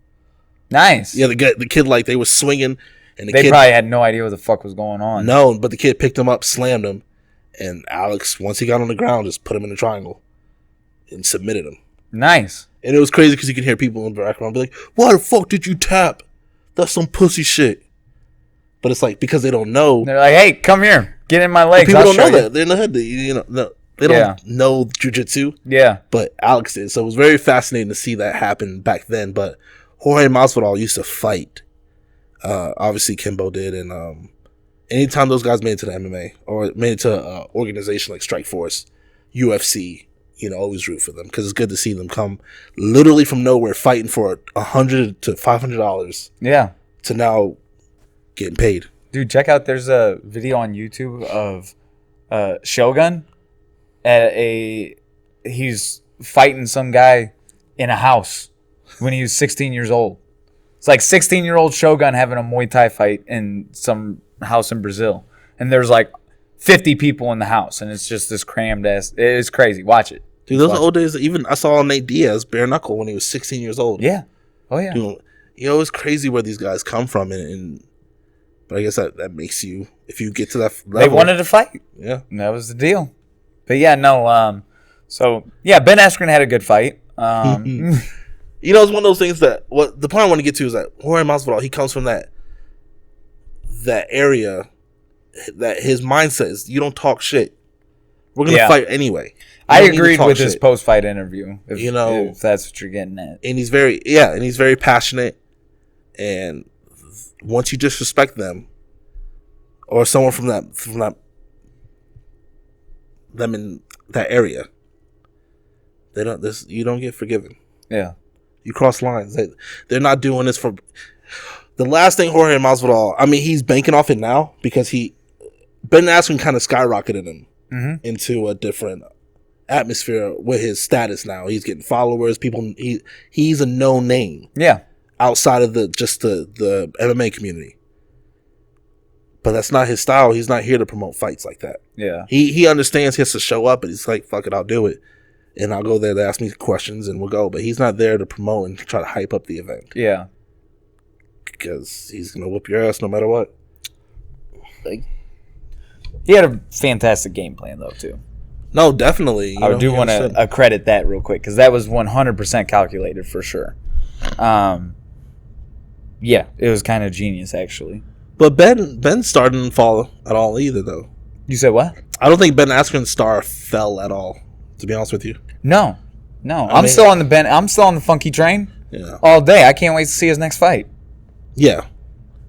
[SPEAKER 2] Nice.
[SPEAKER 1] Yeah, the kid like they was swinging, and
[SPEAKER 2] they probably had no idea what the fuck was going on.
[SPEAKER 1] No, but the kid picked him up, slammed him. And Alex, once he got on the ground, just put him in a triangle and submitted him.
[SPEAKER 2] Nice.
[SPEAKER 1] And it was crazy because you could hear people in the background be like, why the fuck did you tap? That's some pussy shit. But it's like, because they don't know.
[SPEAKER 2] They're like, hey, come here. Get in my legs.
[SPEAKER 1] People don't know that. They're in the head. They don't know jujitsu.
[SPEAKER 2] Yeah.
[SPEAKER 1] But Alex did. So it was very fascinating to see that happen back then. But Jorge Masvidal used to fight. Obviously, Kimbo did. And anytime those guys made it to the MMA or made it to an organization like Strikeforce, UFC, always root for them because it's good to see them come literally from nowhere fighting for $100 to $500.
[SPEAKER 2] Yeah.
[SPEAKER 1] To now getting paid.
[SPEAKER 2] Dude, check out. There's a video on YouTube of Shogun he's fighting some guy in a house when he was 16 years old. It's like 16-year-old Shogun having a Muay Thai fight in some house in Brazil, and there's like 50 people in the house, and it's just this crammed ass. It's crazy. Watch it.
[SPEAKER 1] Dude, those are old days. Even I saw Nate Diaz bare knuckle when he was 16 years old.
[SPEAKER 2] Yeah. Oh yeah.
[SPEAKER 1] Dude, it's crazy where these guys come from, but I guess that makes you, if you get to that level.
[SPEAKER 2] They wanted to fight.
[SPEAKER 1] Yeah.
[SPEAKER 2] And that was the deal. But yeah, no. So yeah, Ben Askren had a good fight.
[SPEAKER 1] It's one of those things that what the point I want to get to is that Jorge Masvidal, he comes from that area that his mindset is you don't talk shit. We're gonna fight anyway.
[SPEAKER 2] I agreed with his post-fight interview. If that's what you're getting at.
[SPEAKER 1] And he's very passionate. And once you disrespect them, or someone from them in that area, you don't get forgiven.
[SPEAKER 2] Yeah,
[SPEAKER 1] you cross lines. They're not doing this for the last thing. Jorge Masvidal. I mean, he's banking off it now because Ben Askren kind of skyrocketed him into a different atmosphere with his status now. He's getting followers. People. He's a known name.
[SPEAKER 2] Yeah.
[SPEAKER 1] Outside of the MMA community. But that's not his style. He's not here to promote fights like that.
[SPEAKER 2] Yeah.
[SPEAKER 1] He understands he has to show up, but he's like, fuck it, I'll do it. And I'll go there to ask me questions and we'll go. But he's not there to promote and try to hype up the event.
[SPEAKER 2] Yeah.
[SPEAKER 1] Because he's going to whoop your ass no matter what.
[SPEAKER 2] He had a fantastic game plan, though, too.
[SPEAKER 1] No, definitely.
[SPEAKER 2] I do want to accredit that real quick because that was 100% calculated for sure. Yeah, it was kind of genius, actually.
[SPEAKER 1] But Ben's star didn't fall at all either, though.
[SPEAKER 2] You said what?
[SPEAKER 1] I don't think Ben Askren's star fell at all, to be honest with you.
[SPEAKER 2] No. I'm still on the funky train.
[SPEAKER 1] Yeah.
[SPEAKER 2] All day. I can't wait to see his next fight.
[SPEAKER 1] Yeah,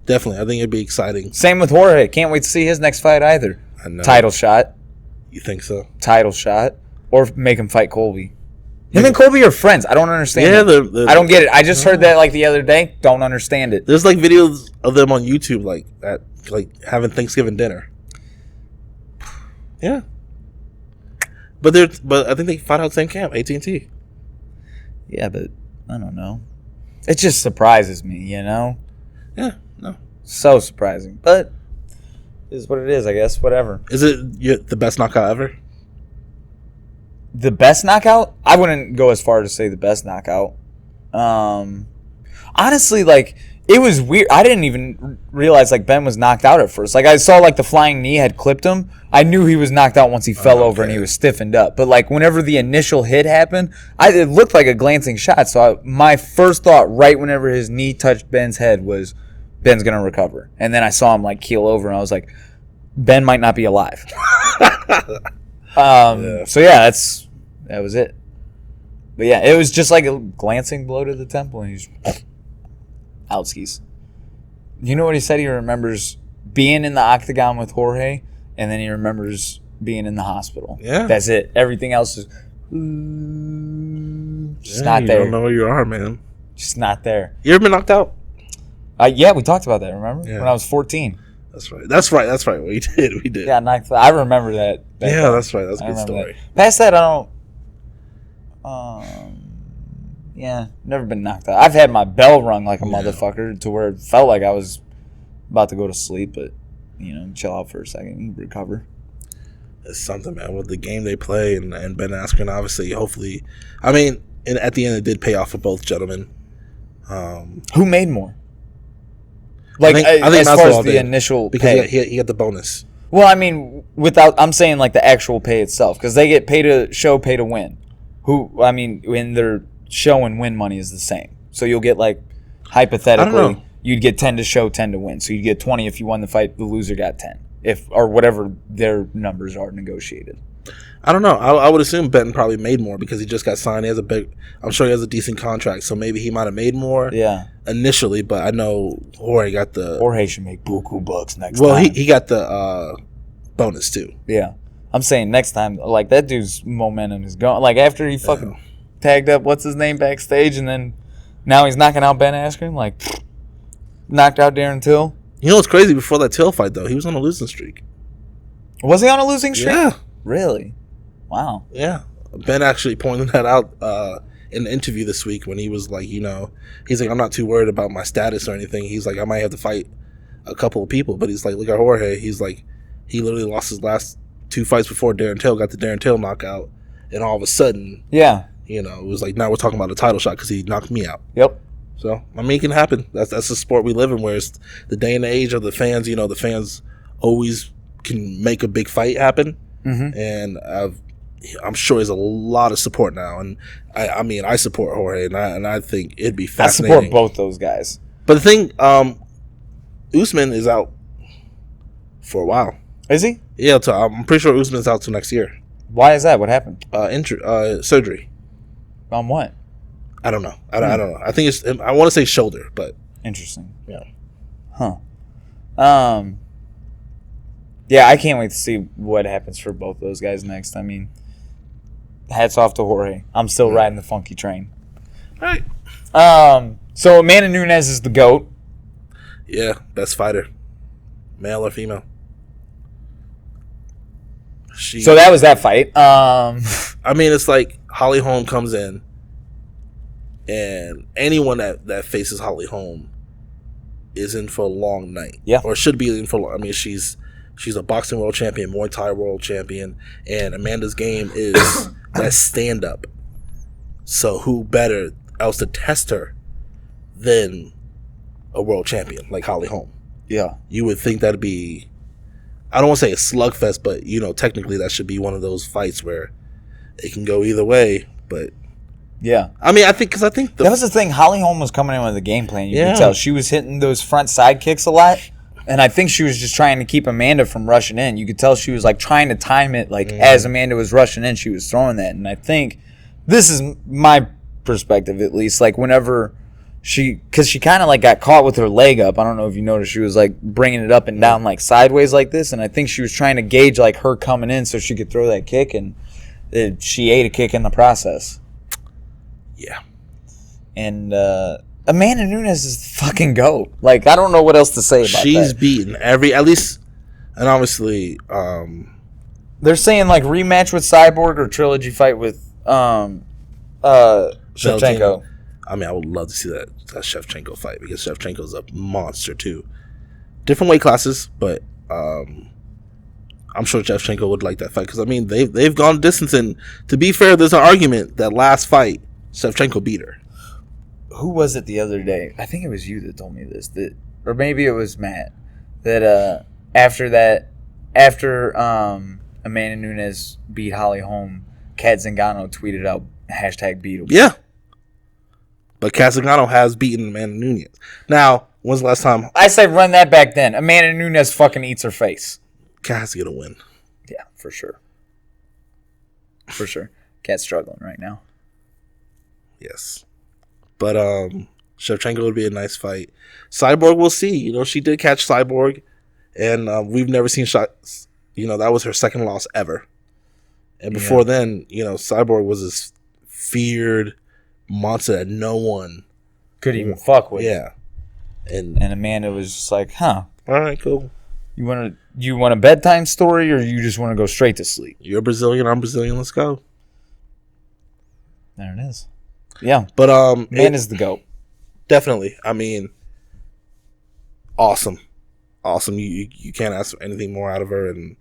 [SPEAKER 1] definitely. I think it'd be exciting.
[SPEAKER 2] Same with Jorge. Can't wait to see his next fight either.
[SPEAKER 1] I know.
[SPEAKER 2] Title shot.
[SPEAKER 1] You think so?
[SPEAKER 2] Title shot. Or make him fight Colby. Him and Colby are friends. I don't understand
[SPEAKER 1] it.
[SPEAKER 2] I don't get it. I just heard that the other day. Don't understand it.
[SPEAKER 1] There's videos of them on YouTube having Thanksgiving dinner. Yeah. But I think they fought out same camp, AT&T.
[SPEAKER 2] Yeah, but I don't know. It just surprises me,
[SPEAKER 1] Yeah, no.
[SPEAKER 2] So surprising. But it is what it is, I guess. Whatever.
[SPEAKER 1] Is it the best knockout ever?
[SPEAKER 2] The best knockout? I wouldn't go as far to say the best knockout. Honestly, it was weird. I didn't even realize Ben was knocked out at first. I saw the flying knee had clipped him. I knew he was knocked out once he fell over and he was stiffened up. But whenever the initial hit happened, it looked like a glancing shot. So my first thought right whenever his knee touched Ben's head was Ben's gonna recover. And then I saw him keel over and I was like, Ben might not be alive. So yeah, that was it. But yeah, it was just like a glancing blow to the temple, and he's outskis. You know what he said? He remembers being in the octagon with Jorge, and then he remembers being in the hospital.
[SPEAKER 1] Yeah,
[SPEAKER 2] that's it. Everything else is just not there.
[SPEAKER 1] You don't know where you are, man.
[SPEAKER 2] Just not there.
[SPEAKER 1] You ever been knocked out?
[SPEAKER 2] Yeah, we talked about that. Remember
[SPEAKER 1] when
[SPEAKER 2] I was 14.
[SPEAKER 1] That's right. We did.
[SPEAKER 2] Yeah, knocked. I remember that.
[SPEAKER 1] Yeah, that's right. That's a good story.
[SPEAKER 2] Past that, I don't. Yeah, never been knocked out. I've had my bell rung like a motherfucker to where it felt like I was about to go to sleep, but chill out for a second and recover.
[SPEAKER 1] It's something, man. With the game they play and Ben Askren, obviously, hopefully, at the end, it did pay off for both gentlemen.
[SPEAKER 2] Who made more?
[SPEAKER 1] I think
[SPEAKER 2] as far as the initial
[SPEAKER 1] because
[SPEAKER 2] pay.
[SPEAKER 1] he got the bonus.
[SPEAKER 2] Well, I'm saying the actual pay itself, because they get pay to show, pay to win. When their show and win money is the same. So you'll get hypothetically, you'd get 10 to show, 10 to win. So you'd get 20 if you won the fight. The loser got 10, or whatever their numbers are negotiated.
[SPEAKER 1] I don't know. I would assume Benton probably made more because he just got signed. I'm sure he has a decent contract, so maybe he might have made more.
[SPEAKER 2] Yeah.
[SPEAKER 1] Initially, but I know Jorge got the.
[SPEAKER 2] Jorge should make buku bucks next
[SPEAKER 1] time. Well,
[SPEAKER 2] he
[SPEAKER 1] got the bonus too.
[SPEAKER 2] Yeah, I'm saying next time, that dude's momentum is going. After he fucking tagged up what's his name backstage, and then now he's knocking out Ben Askren, knocked out Darren Till.
[SPEAKER 1] You know what's crazy? Before that Till fight, though, he was on a losing streak.
[SPEAKER 2] Was he on a losing streak?
[SPEAKER 1] Yeah.
[SPEAKER 2] Really? Wow.
[SPEAKER 1] Yeah. Ben actually pointed that out in an interview this week when he was he's like, I'm not too worried about my status or anything. He's like, I might have to fight a couple of people, but he's like, look at Jorge. He's like, he literally lost his last 2 fights before Darren Till got the Darren Till knockout, and all of a sudden, it was now we're talking about a title shot because he knocked me out.
[SPEAKER 2] Yep.
[SPEAKER 1] So it can happen. That's the sport we live in, where it's the day and age of the fans. The fans always can make a big fight happen, and I'm sure there's a lot of support now, and I support Jorge, and I think it'd be fascinating.
[SPEAKER 2] I support both those guys.
[SPEAKER 1] But the thing, Usman is out for a while.
[SPEAKER 2] Is he?
[SPEAKER 1] Yeah, I'm pretty sure Usman's out till next year.
[SPEAKER 2] Why is that? What happened?
[SPEAKER 1] Surgery.
[SPEAKER 2] On what?
[SPEAKER 1] I don't know. I don't know. I think I want to say shoulder, but
[SPEAKER 2] Interesting.
[SPEAKER 1] yeah.
[SPEAKER 2] Huh. Yeah, I can't wait to see what happens for both those guys next. I mean, hats off to Jorge. I'm still riding the funky train.
[SPEAKER 1] All right.
[SPEAKER 2] So Amanda Nunes is the GOAT.
[SPEAKER 1] Yeah, best fighter, male or female.
[SPEAKER 2] So that was that fight.
[SPEAKER 1] I mean, it's like Holly Holm comes in, and anyone that faces Holly Holm is in for a long night.
[SPEAKER 2] Yeah,
[SPEAKER 1] or should be in for. I mean, she's a boxing world champion, Muay Thai world champion, and Amanda's game is that stand up. So who better else to test her than a world champion like Holly Holm?
[SPEAKER 2] Yeah,
[SPEAKER 1] you would think that'd be. I don't want to say a slugfest, but technically that should be one of those fights where it can go either way. But
[SPEAKER 2] yeah,
[SPEAKER 1] I mean, I think
[SPEAKER 2] that was the thing. Holly Holm was coming in with a game plan. You
[SPEAKER 1] Yeah.
[SPEAKER 2] could tell she was hitting those front side kicks a lot, and I think she was just trying to keep Amanda from rushing in. You could tell she was like trying to time it, like as Amanda was rushing in, she was throwing that. And I think this is my perspective, at least. Like whenever because she kind of like got caught with her leg up. I don't know if you noticed, she was like bringing it up and down like sideways like this, and I think she was trying to gauge like her coming in so she could throw that kick, and she ate a kick in the process.
[SPEAKER 1] Yeah.
[SPEAKER 2] And Amanda Nunes is the fucking GOAT. Like, I don't know what else to say about
[SPEAKER 1] She's
[SPEAKER 2] that.
[SPEAKER 1] beaten at least, and obviously,
[SPEAKER 2] They're saying like rematch with Cyborg or trilogy fight with Shevchenko.
[SPEAKER 1] I mean, I would love to see that Shevchenko fight because Shevchenko's a monster too. Different weight classes, but I'm sure Shevchenko would like that fight because I mean they've gone distance, and to be fair, there's an argument that last fight Shevchenko beat her.
[SPEAKER 2] Who was it the other day? I think it was you that told me this, or maybe it was Matt. That after Amanda Nunes beat Holly Holm, Kat Zingano tweeted out #beat him.
[SPEAKER 1] Yeah. But Casagano has beaten Amanda Nunes. Now, when's the last time?
[SPEAKER 2] I say run that back then. Amanda Nunes fucking eats her face.
[SPEAKER 1] Cat has to get a win.
[SPEAKER 2] Yeah, for sure. For sure. Cat's struggling right now.
[SPEAKER 1] Yes. But Shevchenko would be a nice fight. Cyborg, we'll see. She did catch Cyborg, and we've never seen shots. That was her second loss ever. And before then, Cyborg was this feared monster that no one
[SPEAKER 2] could even fuck with.
[SPEAKER 1] Yeah. And
[SPEAKER 2] Amanda was just like, huh.
[SPEAKER 1] All right, cool.
[SPEAKER 2] You want a bedtime story, or you just want to go straight to sleep?
[SPEAKER 1] You're Brazilian, I'm Brazilian, let's go.
[SPEAKER 2] There it is. Yeah.
[SPEAKER 1] But
[SPEAKER 2] Amanda's the GOAT.
[SPEAKER 1] Definitely. I mean, awesome. You can't ask for anything more out of her, and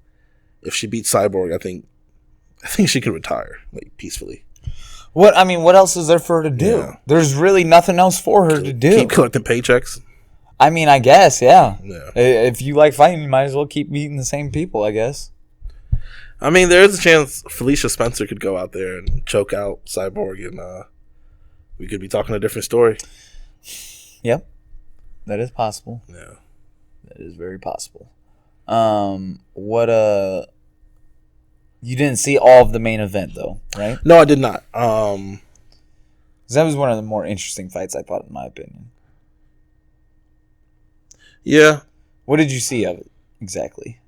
[SPEAKER 1] if she beats Cyborg, I think she could retire peacefully.
[SPEAKER 2] What else is there for her to do?
[SPEAKER 1] Yeah.
[SPEAKER 2] There's really nothing else for her to do.
[SPEAKER 1] Keep collecting paychecks.
[SPEAKER 2] I mean, I guess, yeah.
[SPEAKER 1] Yeah.
[SPEAKER 2] If you like fighting, you might as well keep meeting the same people, I guess.
[SPEAKER 1] I mean, there is a chance Felicia Spencer could go out there and choke out Cyborg, and we could be talking a different story.
[SPEAKER 2] Yep. That is possible.
[SPEAKER 1] Yeah.
[SPEAKER 2] That is very possible. You didn't see all of the main event, though, right?
[SPEAKER 1] No, I did not.
[SPEAKER 2] 'Cause that was one of the more interesting fights, I thought, in my opinion.
[SPEAKER 1] Yeah.
[SPEAKER 2] What did you see of it, exactly?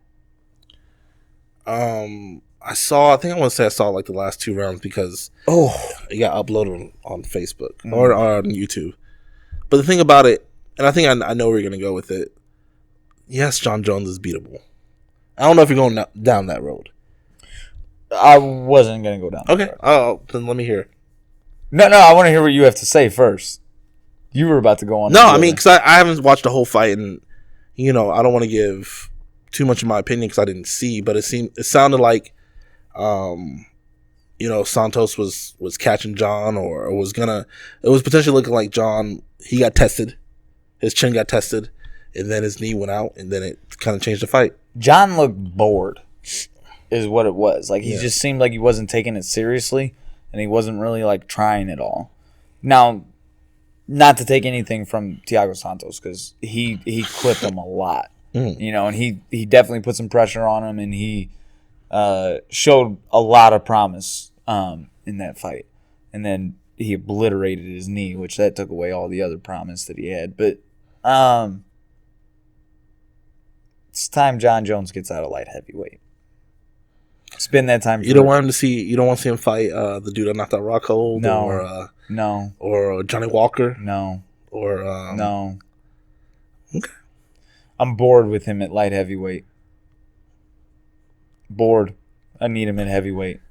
[SPEAKER 1] I want to say I saw like the last 2 rounds because it got uploaded on Facebook or on YouTube. But the thing about it, and I think I know where you're going to go with it. Yes, John Jones is beatable. I don't know if you're going down that road.
[SPEAKER 2] I wasn't going to go down that
[SPEAKER 1] Okay.
[SPEAKER 2] road.
[SPEAKER 1] Oh, then let me hear.
[SPEAKER 2] No, I want to hear what you have to say first. You were about to go on.
[SPEAKER 1] No, I mean, because I haven't watched the whole fight, and I don't want to give too much of my opinion because I didn't see, but it sounded like, Santos was catching John, or it was potentially looking like John. He got tested, his chin got tested, and then his knee went out, and then it kind of changed the fight.
[SPEAKER 2] John looked bored, is what it was. Like, he just seemed like he wasn't taking it seriously, and he wasn't really like trying at all. Now, not to take anything from Thiago Santos, because he clipped him a lot. You know, and he definitely put some pressure on him, and he showed a lot of promise in that fight. And then he obliterated his knee, which that took away all the other promise that he had. But it's time John Jones gets out of light heavyweight. It's been that time.
[SPEAKER 1] You don't want him to see. You don't want to see him fight the dude that knocked out Rockhold,
[SPEAKER 2] no,
[SPEAKER 1] or Johnny Walker,
[SPEAKER 2] no,
[SPEAKER 1] or
[SPEAKER 2] no.
[SPEAKER 1] Okay.
[SPEAKER 2] I'm bored with him at light heavyweight. Bored. I need him at heavyweight.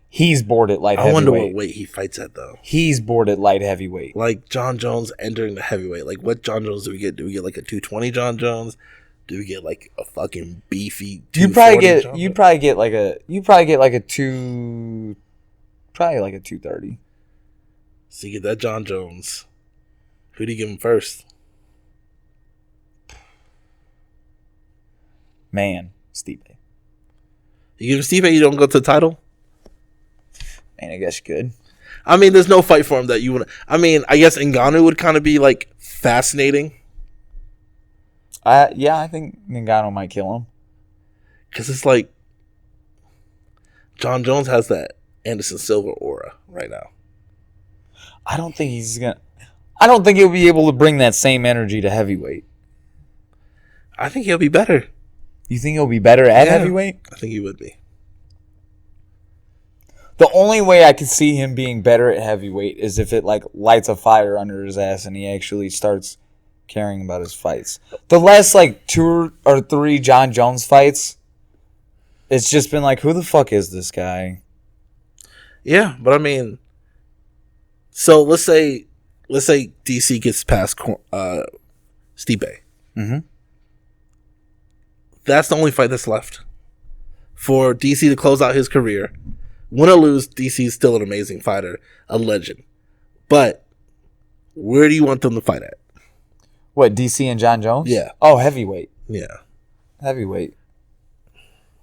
[SPEAKER 2] He's bored at light heavyweight.
[SPEAKER 1] I wonder what weight he fights at, though.
[SPEAKER 2] He's bored at light heavyweight.
[SPEAKER 1] Like John Jones entering the heavyweight. Like, what John Jones do we get? Do we get like a 220 John Jones? Do we get like a fucking beefy?
[SPEAKER 2] You probably get like a 230.
[SPEAKER 1] So you get that John Jones. Who do you give him first?
[SPEAKER 2] Man, Stipe.
[SPEAKER 1] You give him Stipe, you don't go to the title?
[SPEAKER 2] Man, I guess you could.
[SPEAKER 1] I mean, there's no fight for him that you want. I mean, I guess Ngannou would kind of be like fascinating.
[SPEAKER 2] Yeah, I think Ngannou might kill him.
[SPEAKER 1] Because it's like John Jones has that Anderson Silva aura right now.
[SPEAKER 2] I don't think he'll be able to bring that same energy to heavyweight.
[SPEAKER 1] I think he'll be better.
[SPEAKER 2] You think he'll be better at heavyweight?
[SPEAKER 1] I think he would be.
[SPEAKER 2] The only way I could see him being better at heavyweight is if it like lights a fire under his ass and he actually starts caring about his fights. The last like 2 or 3 John Jones fights, it's just been like, who the fuck is this guy?
[SPEAKER 1] Yeah, but I mean, so let's say DC gets past Stipe.
[SPEAKER 2] Mm-hmm.
[SPEAKER 1] That's the only fight that's left for DC to close out his career. Win or lose, DC is still an amazing fighter, a legend. But where do you want them to fight at?
[SPEAKER 2] What, DC and John Jones?
[SPEAKER 1] Yeah.
[SPEAKER 2] Oh, heavyweight.
[SPEAKER 1] Yeah.
[SPEAKER 2] Heavyweight.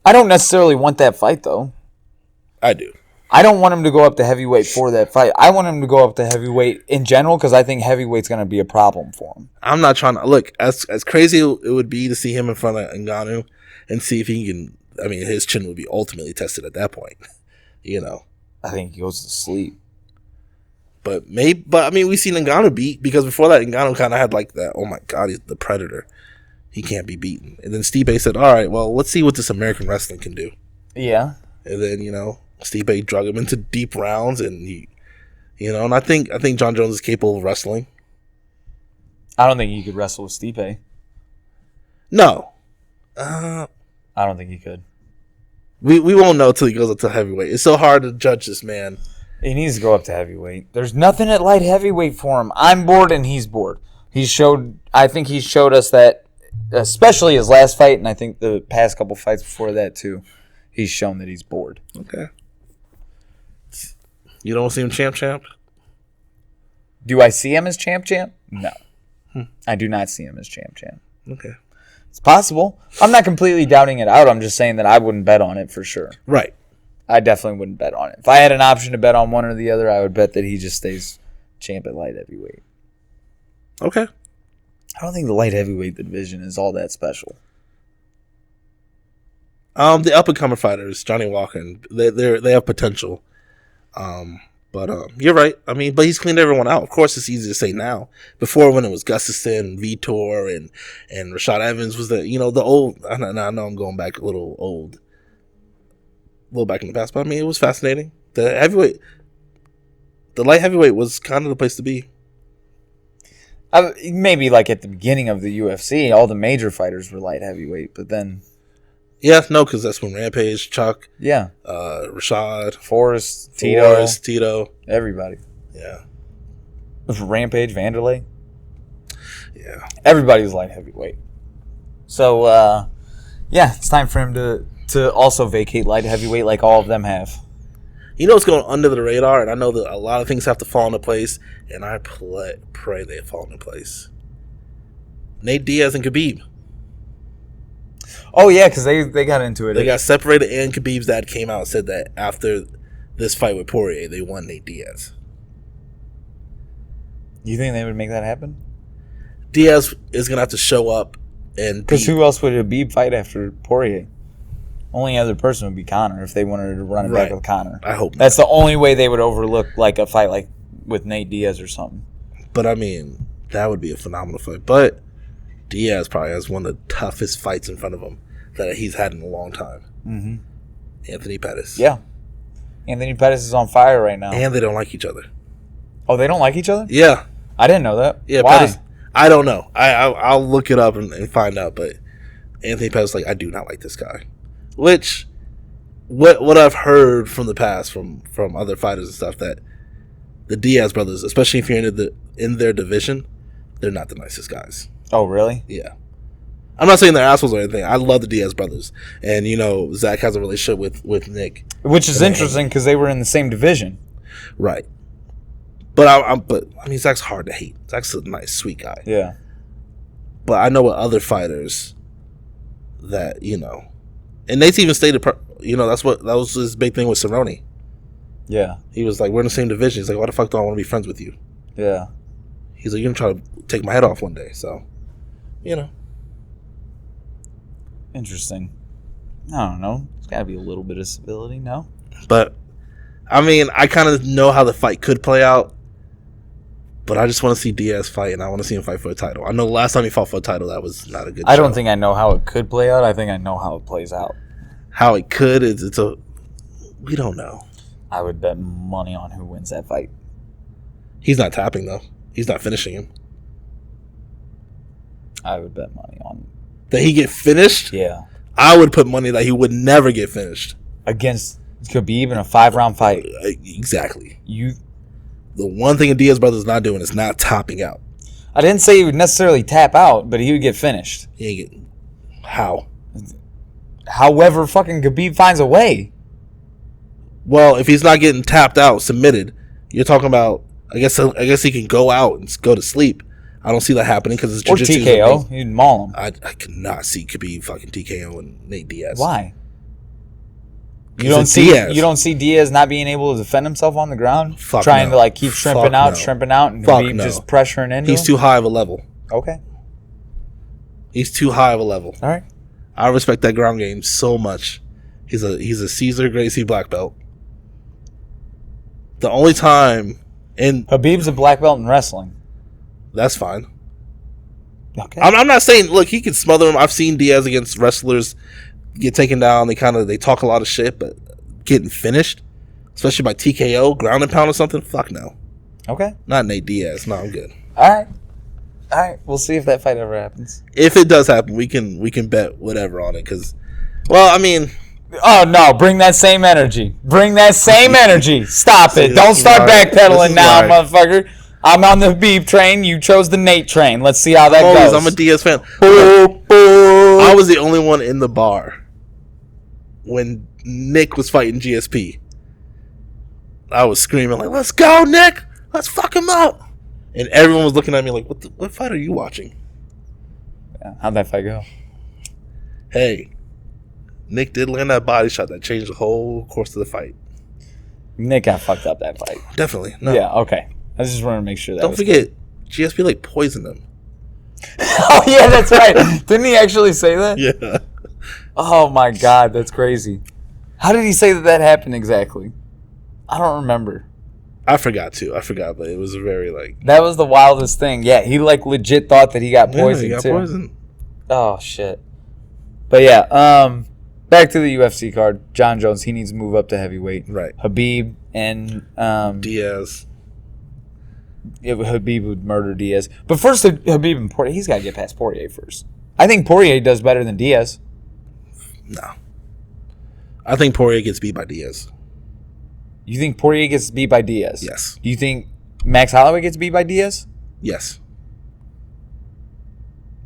[SPEAKER 2] I don't necessarily want that fight, though.
[SPEAKER 1] I do.
[SPEAKER 2] I don't want him to go up to heavyweight for that fight. I want him to go up to heavyweight in general because I think heavyweight's going to be a problem for him.
[SPEAKER 1] I'm not trying to... Look, as crazy it would be to see him in front of Ngannou and see if he can... I mean, his chin would be ultimately tested at that point. You know.
[SPEAKER 2] I think he goes to sleep.
[SPEAKER 1] But I mean, we've seen Ngannou beat because before that, Ngannou kind of had like that. Oh my God, he's the predator. He can't be beaten. And then Stipe said, "All right, well, let's see what this American wrestling can do."
[SPEAKER 2] Yeah.
[SPEAKER 1] And then Stipe drug him into deep rounds, and and I think John Jones is capable of wrestling.
[SPEAKER 2] I don't think he could wrestle with Stipe.
[SPEAKER 1] No.
[SPEAKER 2] I don't think he could.
[SPEAKER 1] We won't know till he goes up to heavyweight. It's so hard to judge this man.
[SPEAKER 2] He needs to go up to heavyweight. There's nothing at light heavyweight for him. I'm bored and he's bored. I think he showed us that, especially his last fight, and I think the past couple fights before that too. He's shown that he's bored.
[SPEAKER 1] Okay. You don't see him champ?
[SPEAKER 2] Do I see him as champ? No. I do not see him as champ.
[SPEAKER 1] Okay.
[SPEAKER 2] It's possible. I'm not completely doubting it out. I'm just saying that I wouldn't bet on it for sure.
[SPEAKER 1] Right.
[SPEAKER 2] I definitely wouldn't bet on it. If I had an option to bet on one or the other, I would bet that he just stays champ at light heavyweight.
[SPEAKER 1] Okay.
[SPEAKER 2] I don't think the light heavyweight division is all that special.
[SPEAKER 1] The up and coming fighters, Johnny Walker, they have potential. But you're right. I mean, but he's cleaned everyone out. Of course, it's easy to say now. Before, when it was Gustafsson, Vitor, and Rashad Evans was the old. I know I'm going back a little back in the past, but I mean, it was fascinating. The light heavyweight was kind of the place to be.
[SPEAKER 2] Maybe like at the beginning of the UFC, all the major fighters were light heavyweight, but then.
[SPEAKER 1] Yeah, no, because that's when Rampage, Chuck, Rashad,
[SPEAKER 2] Forrest,
[SPEAKER 1] Tito,
[SPEAKER 2] everybody.
[SPEAKER 1] Yeah.
[SPEAKER 2] Rampage, Vanderlei.
[SPEAKER 1] Yeah.
[SPEAKER 2] Everybody was light heavyweight. So, it's time for him to also vacate light heavyweight like all of them have.
[SPEAKER 1] You know what's going under the radar, and I know that a lot of things have to fall into place, and I pray they fall into place. Nate Diaz and Khabib.
[SPEAKER 2] Oh, yeah, because they got into it.
[SPEAKER 1] They got separated, and Khabib's dad came out and said that after this fight with Poirier, they won Nate Diaz.
[SPEAKER 2] You think they would make that happen?
[SPEAKER 1] Diaz is going to have to show up and
[SPEAKER 2] Because who else would Habib fight after Poirier? Only other person would be Conor if they wanted to run it back with Conor.
[SPEAKER 1] I hope
[SPEAKER 2] that's the only way they would overlook like a fight like with Nate Diaz or something.
[SPEAKER 1] But I mean, that would be a phenomenal fight. But Diaz probably has one of the toughest fights in front of him that he's had in a long time.
[SPEAKER 2] Mm-hmm.
[SPEAKER 1] Anthony Pettis.
[SPEAKER 2] Yeah. Anthony Pettis is on fire right now.
[SPEAKER 1] And they don't like each other.
[SPEAKER 2] Oh, they don't like each other?
[SPEAKER 1] Yeah.
[SPEAKER 2] I didn't know that.
[SPEAKER 1] Yeah,
[SPEAKER 2] why?
[SPEAKER 1] Pettis, I don't know. I'll look it up and find out. But Anthony Pettis, like, I do not like this guy. Which, what I've heard from the past from other fighters and stuff, that the Diaz brothers, especially if you're in their division, they're not the nicest guys.
[SPEAKER 2] Oh, really?
[SPEAKER 1] Yeah. I'm not saying they're assholes or anything. I love the Diaz brothers. And, Zach has a relationship with Nick.
[SPEAKER 2] Which is interesting because they were in the same division.
[SPEAKER 1] Right. But I mean, Zach's hard to hate. Zach's a nice, sweet guy.
[SPEAKER 2] Yeah.
[SPEAKER 1] But I know with other fighters that, and Nate's even stated, that was his big thing with Cerrone.
[SPEAKER 2] Yeah.
[SPEAKER 1] He was like, we're in the same division. He's like, why the fuck do I want to be friends with you?
[SPEAKER 2] Yeah.
[SPEAKER 1] He's like, you're going to try to take my head off one day. So,
[SPEAKER 2] Interesting. I don't know. There's got to be a little bit of civility, no?
[SPEAKER 1] But, I mean, I kind of know how the fight could play out. But I just want to see Diaz fight, and I want to see him fight for a title. I know the last time he fought for a title, that was not a good
[SPEAKER 2] I don't think I know how it could play out. I think I know how it plays out.
[SPEAKER 1] How it could, we don't know.
[SPEAKER 2] I would bet money on who wins that fight.
[SPEAKER 1] He's not tapping, though. He's not finishing him.
[SPEAKER 2] I would bet money on...
[SPEAKER 1] That he get finished?
[SPEAKER 2] Yeah.
[SPEAKER 1] I would put money that he would never get finished.
[SPEAKER 2] Against... It could be even a 5-round fight.
[SPEAKER 1] Exactly.
[SPEAKER 2] The
[SPEAKER 1] one thing a Diaz brother is not doing is not topping out.
[SPEAKER 2] I didn't say he would necessarily tap out, but he would get finished.
[SPEAKER 1] He ain't getting... How?
[SPEAKER 2] However, fucking Khabib finds a way.
[SPEAKER 1] Well, if he's not getting tapped out, submitted, you're talking about... I guess he can go out and go to sleep. I don't see that happening because it's jiu-jitsu.
[SPEAKER 2] Or TKO. You'd maul him.
[SPEAKER 1] I cannot see Khabib fucking TKO and Nate Diaz.
[SPEAKER 2] Why? You don't see Diaz not being able to defend himself on the ground? Trying to keep shrimping out, and Khabib just pressuring into
[SPEAKER 1] He's too high of a level.
[SPEAKER 2] Okay.
[SPEAKER 1] He's too high of a level.
[SPEAKER 2] All right.
[SPEAKER 1] I respect that ground game so much. He's a Caesar Gracie black belt. The only time... And
[SPEAKER 2] Khabib's a black belt in wrestling.
[SPEAKER 1] That's fine.
[SPEAKER 2] Okay.
[SPEAKER 1] I'm not saying, look, he can smother him. I've seen Diaz against wrestlers get taken down. They talk a lot of shit, but getting finished, especially by TKO, ground and pound or something, fuck no.
[SPEAKER 2] Okay.
[SPEAKER 1] Not Nate Diaz. No, I'm good.
[SPEAKER 2] All right. We'll see if that fight ever happens.
[SPEAKER 1] If it does happen, we can bet whatever on it. Because, well, I mean...
[SPEAKER 2] Oh, no. Bring that same energy. Stop it. Don't start backpedaling now, motherfucker. I'm on the Habib train. You chose the Nate train. Let's see how that goes.
[SPEAKER 1] I'm a Diaz fan. I was the only one in the bar when Nick was fighting GSP. I was screaming like, let's go, Nick. Let's fuck him up. And everyone was looking at me like, what fight are you watching?
[SPEAKER 2] Yeah, how'd that fight go?
[SPEAKER 1] Hey, Nick did land that body shot that changed the whole course of the fight.
[SPEAKER 2] Nick got fucked up that fight.
[SPEAKER 1] Definitely. No.
[SPEAKER 2] Yeah, okay. I just wanted to make sure that
[SPEAKER 1] Don't forget, GSP poisoned him.
[SPEAKER 2] Oh, yeah, that's right. Didn't he actually say that?
[SPEAKER 1] Yeah.
[SPEAKER 2] Oh, my God. That's crazy. How did he say that happened exactly? I don't remember.
[SPEAKER 1] I forgot, but it was very,
[SPEAKER 2] That was the wildest thing. Yeah, he, legit thought that he got poisoned,
[SPEAKER 1] he got
[SPEAKER 2] too.
[SPEAKER 1] poisoned.
[SPEAKER 2] Oh, shit. But, yeah, back to the UFC card. John Jones, he needs to move up to heavyweight.
[SPEAKER 1] Right.
[SPEAKER 2] Habib and...
[SPEAKER 1] Diaz.
[SPEAKER 2] Habib would murder Diaz. But first, Habib and Poirier, he's got to get past Poirier first. I think Poirier does better than Diaz.
[SPEAKER 1] No. I think Poirier gets beat by Diaz.
[SPEAKER 2] You think Poirier gets beat by Diaz?
[SPEAKER 1] Yes.
[SPEAKER 2] Do you think Max Holloway gets beat by Diaz?
[SPEAKER 1] Yes.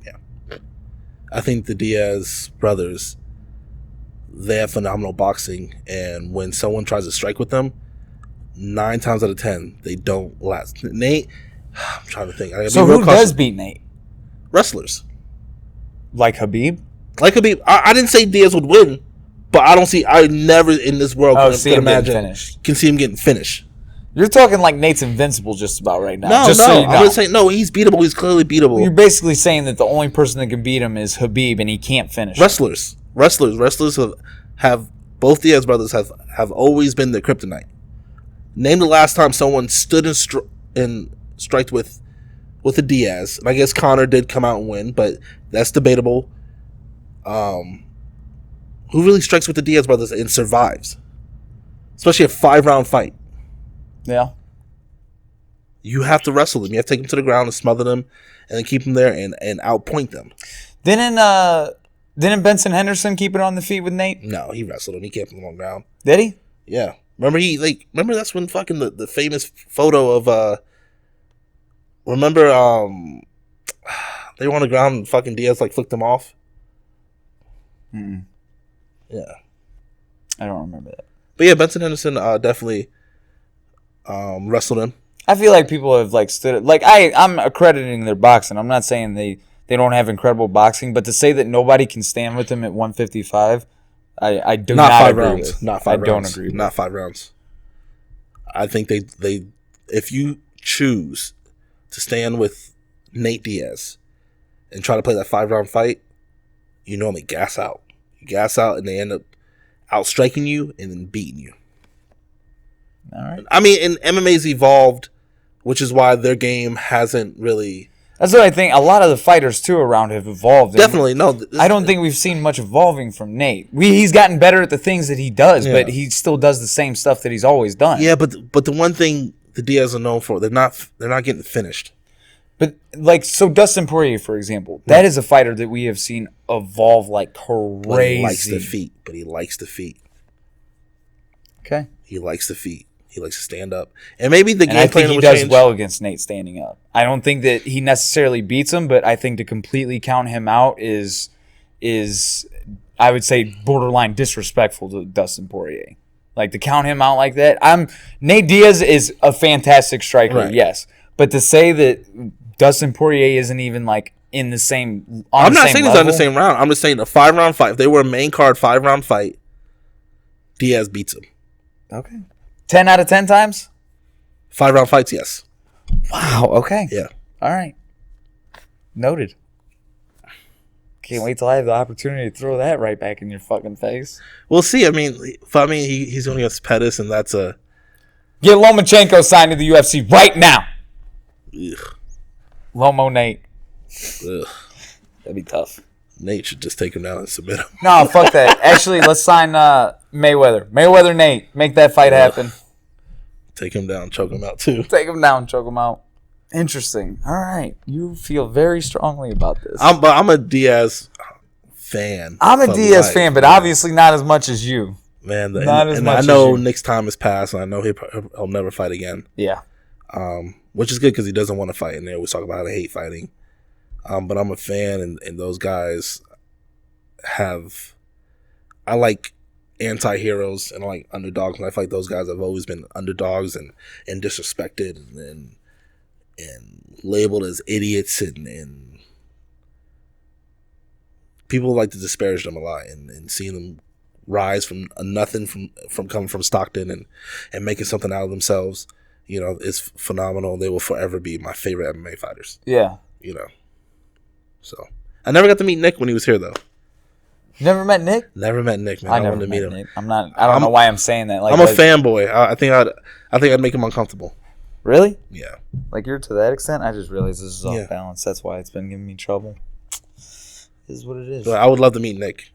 [SPEAKER 1] Yeah. I think the Diaz brothers, they have phenomenal boxing, and when someone tries to strike with them, 9 times out of 10, they don't last. Nate, I'm trying to think.
[SPEAKER 2] So who does beat Nate?
[SPEAKER 1] Wrestlers.
[SPEAKER 2] Like Habib?
[SPEAKER 1] Like Habib. I didn't say Diaz would win, but I never in this world can see him getting finished.
[SPEAKER 2] You're talking like Nate's invincible just about right now.
[SPEAKER 1] No,
[SPEAKER 2] just
[SPEAKER 1] no.
[SPEAKER 2] So you know.
[SPEAKER 1] I'm just saying, no, he's beatable. He's clearly beatable.
[SPEAKER 2] You're basically saying that the only person that can beat him is Khabib, and he can't finish.
[SPEAKER 1] Wrestlers have both Diaz brothers have always been the kryptonite. Name the last time someone stood and striked with a Diaz. And I guess Conor did come out and win, but that's debatable. Who really strikes with the Diaz brothers and survives? Especially a 5-round fight.
[SPEAKER 2] Yeah.
[SPEAKER 1] You have to wrestle them. You have to take them to the ground and smother them and then keep them there and outpoint them.
[SPEAKER 2] Didn't Benson Henderson keep it on the feet with Nate?
[SPEAKER 1] No, he wrestled him. He kept him on the ground.
[SPEAKER 2] Did he?
[SPEAKER 1] Yeah. Remember that's when fucking the famous photo of remember they were on the ground and fucking Diaz like flicked them off?
[SPEAKER 2] Mm-mm.
[SPEAKER 1] Yeah.
[SPEAKER 2] I don't remember that.
[SPEAKER 1] But yeah, Benson Henderson definitely wrestled him.
[SPEAKER 2] I feel like people have like stood like I'm accrediting their boxing. I'm not saying they don't have incredible boxing, but to say that nobody can stand with them at 155, I do not
[SPEAKER 1] five
[SPEAKER 2] agree
[SPEAKER 1] rounds.
[SPEAKER 2] with.
[SPEAKER 1] Not 5 rounds.
[SPEAKER 2] I don't agree with.
[SPEAKER 1] Not 5 rounds. I think they if you choose to stand with Nate Diaz and try to play that 5-round fight, you normally gas out. You gas out and they end up outstriking you and then beating you.
[SPEAKER 2] All right.
[SPEAKER 1] I mean, and MMA's evolved, which is why their game hasn't really.
[SPEAKER 2] That's what I think. A lot of the fighters too around have evolved.
[SPEAKER 1] Definitely, no.
[SPEAKER 2] I don't think we've seen much evolving from Nate. He's gotten better at the things that he does, but he still does the same stuff that he's always done.
[SPEAKER 1] Yeah, but the one thing the Diaz are known for, they're not getting finished.
[SPEAKER 2] But like, so Dustin Poirier, for example, that is a fighter that we have seen evolve like crazy.
[SPEAKER 1] But he likes the feet.
[SPEAKER 2] Okay.
[SPEAKER 1] He likes the feet. He likes to stand up, and maybe the game
[SPEAKER 2] I
[SPEAKER 1] plan
[SPEAKER 2] think he
[SPEAKER 1] will
[SPEAKER 2] does
[SPEAKER 1] change.
[SPEAKER 2] well against Nate standing up. I don't think that he necessarily beats him, but I think to completely count him out is I would say borderline disrespectful to Dustin Poirier. Like to count him out like that. Nate Diaz is a fantastic striker,
[SPEAKER 1] Right.
[SPEAKER 2] yes, but to say that Dustin Poirier isn't even like in the same.
[SPEAKER 1] I'm not saying he's on the same round. I'm just saying a 5-round fight. If they were a main card 5-round fight, Diaz beats him.
[SPEAKER 2] Okay. 10 out of 10 times?
[SPEAKER 1] 5-round fights, yes.
[SPEAKER 2] Wow, okay.
[SPEAKER 1] Yeah.
[SPEAKER 2] All right. Noted. Can't wait till I have the opportunity to throw that right back in your fucking face.
[SPEAKER 1] We'll see. I mean, he's going against Pettis, and that's a.
[SPEAKER 2] Get Lomachenko signed to the UFC right now.
[SPEAKER 1] Ugh.
[SPEAKER 2] Lomo Nate.
[SPEAKER 1] Ugh.
[SPEAKER 2] That'd be tough.
[SPEAKER 1] Nate should just take him down and submit him.
[SPEAKER 2] No, fuck that. Actually, let's sign Mayweather. Mayweather Nate. Make that fight happen.
[SPEAKER 1] Take him down, choke him out too.
[SPEAKER 2] Take him down, choke him out. Interesting. All right. You feel very strongly about this.
[SPEAKER 1] I'm a Diaz fan.
[SPEAKER 2] I'm a
[SPEAKER 1] for
[SPEAKER 2] Diaz
[SPEAKER 1] life,
[SPEAKER 2] fan, but
[SPEAKER 1] man.
[SPEAKER 2] obviously not as much as you.
[SPEAKER 1] Man,
[SPEAKER 2] Not as much
[SPEAKER 1] I
[SPEAKER 2] as
[SPEAKER 1] know
[SPEAKER 2] you.
[SPEAKER 1] Nick's time has passed, and I know he'll never fight again.
[SPEAKER 2] Yeah.
[SPEAKER 1] Which is good because he doesn't want to fight, and they always talk about how they hate fighting. But I'm a fan, and those guys I like anti-heroes and I like underdogs, and I fight those guys. I've always been underdogs and disrespected and labeled as idiots, and people like to disparage them a lot, and seeing them rise from a nothing from coming from Stockton and making something out of themselves, is phenomenal. They will forever be my favorite MMA fighters.
[SPEAKER 2] Yeah.
[SPEAKER 1] So I never got to meet Nick when he was here though.
[SPEAKER 2] You never met Nick?
[SPEAKER 1] Never met Nick, man.
[SPEAKER 2] I
[SPEAKER 1] I
[SPEAKER 2] never
[SPEAKER 1] wanted to
[SPEAKER 2] met
[SPEAKER 1] meet him.
[SPEAKER 2] Nick. I don't know why I'm saying that. Like,
[SPEAKER 1] I'm a fanboy. I think I'd make him uncomfortable.
[SPEAKER 2] Really?
[SPEAKER 1] Yeah.
[SPEAKER 2] Like you're to that extent? I just realized this is off
[SPEAKER 1] Yeah.
[SPEAKER 2] balance. That's why it's been giving me trouble. This is what it is.
[SPEAKER 1] But I would love to meet Nick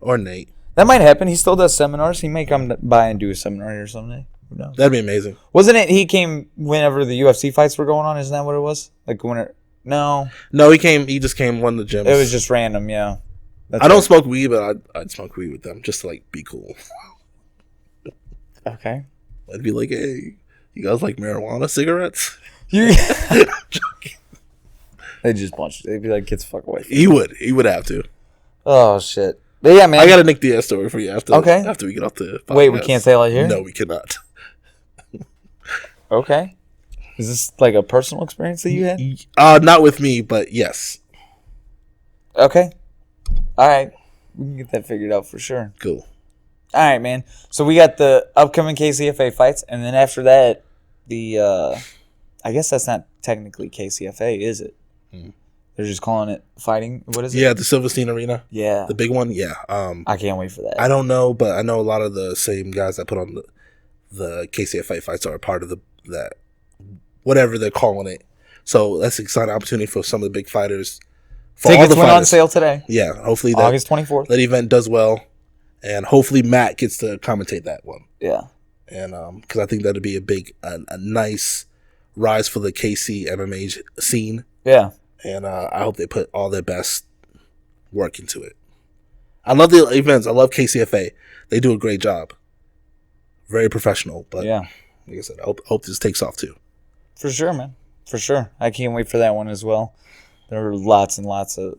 [SPEAKER 1] or Nate.
[SPEAKER 2] That might happen. He still does seminars. He may come by and do a seminar here someday. Who knows?
[SPEAKER 1] That'd be amazing.
[SPEAKER 2] Wasn't it? He came whenever the UFC fights were going on. Isn't that what it was? Like when it? No,
[SPEAKER 1] No, he just came one of the gyms.
[SPEAKER 2] it was just random. Yeah. That's
[SPEAKER 1] I don't
[SPEAKER 2] right.
[SPEAKER 1] smoke weed, but I'd smoke weed with them just to like be cool.
[SPEAKER 2] Okay.
[SPEAKER 1] I'd be like, hey, you guys like marijuana cigarettes?
[SPEAKER 2] You. They just punch. They'd be like, "Get the fuck away." From me."
[SPEAKER 1] He would have to.
[SPEAKER 2] Oh shit. But yeah, man.
[SPEAKER 1] I got a Nick Diaz story for you after we get off the podcast.
[SPEAKER 2] Wait, we can't tell it here?
[SPEAKER 1] No, we cannot.
[SPEAKER 2] Okay. Is this like a personal experience that you had?
[SPEAKER 1] Not with me, but yes.
[SPEAKER 2] Okay. All right. We can get that figured out for sure.
[SPEAKER 1] Cool.
[SPEAKER 2] All right, man. So we got the upcoming KCFA fights, and then after that, I guess that's not technically KCFA, is it? They're just calling it fighting. What is it?
[SPEAKER 1] Yeah, the Silverstein Arena.
[SPEAKER 2] Yeah.
[SPEAKER 1] The big one. Yeah.
[SPEAKER 2] I can't wait for that.
[SPEAKER 1] I don't know, but I know a lot of the same guys that put on the KCFA fights are a part of that whatever they're calling it. So that's an exciting opportunity for some of the big fighters. For
[SPEAKER 2] Tickets
[SPEAKER 1] all the
[SPEAKER 2] went on
[SPEAKER 1] fighters.
[SPEAKER 2] sale today.
[SPEAKER 1] Yeah, hopefully
[SPEAKER 2] August 24th.
[SPEAKER 1] that event does well, and hopefully Matt gets to commentate that one.
[SPEAKER 2] Yeah.
[SPEAKER 1] And because I think that'd be a nice rise for the KC MMA scene.
[SPEAKER 2] Yeah.
[SPEAKER 1] And I hope they put all their best work into it. I love the events. I love KCFA. They do a great job. Very professional. But
[SPEAKER 2] yeah,
[SPEAKER 1] like I said, I hope this takes off too.
[SPEAKER 2] For sure, man. For sure. I can't wait for that one as well. There are lots and lots of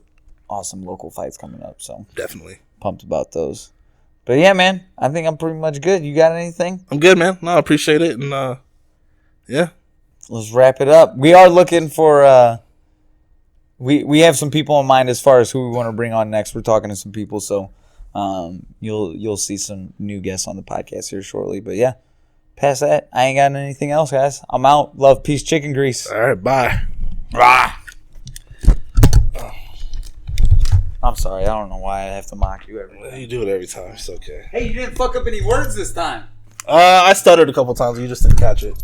[SPEAKER 2] awesome local fights coming up. So
[SPEAKER 1] definitely
[SPEAKER 2] pumped about those. But yeah, man, I think I'm pretty much good. You got anything?
[SPEAKER 1] I'm good, man. No, I appreciate it. And yeah.
[SPEAKER 2] Let's wrap it up. We are looking for we have some people in mind as far as who we want to bring on next. We're talking to some people, so you'll see some new guests on the podcast here shortly. But yeah, past that, I ain't got anything else, guys. I'm out. Love, peace, chicken grease.
[SPEAKER 1] All right, bye.
[SPEAKER 2] I'm sorry. I don't know why I have to mock you every time.
[SPEAKER 1] You do it every time. It's okay.
[SPEAKER 2] Hey, you didn't fuck up any words this time.
[SPEAKER 1] I stuttered a couple times. You just didn't catch it.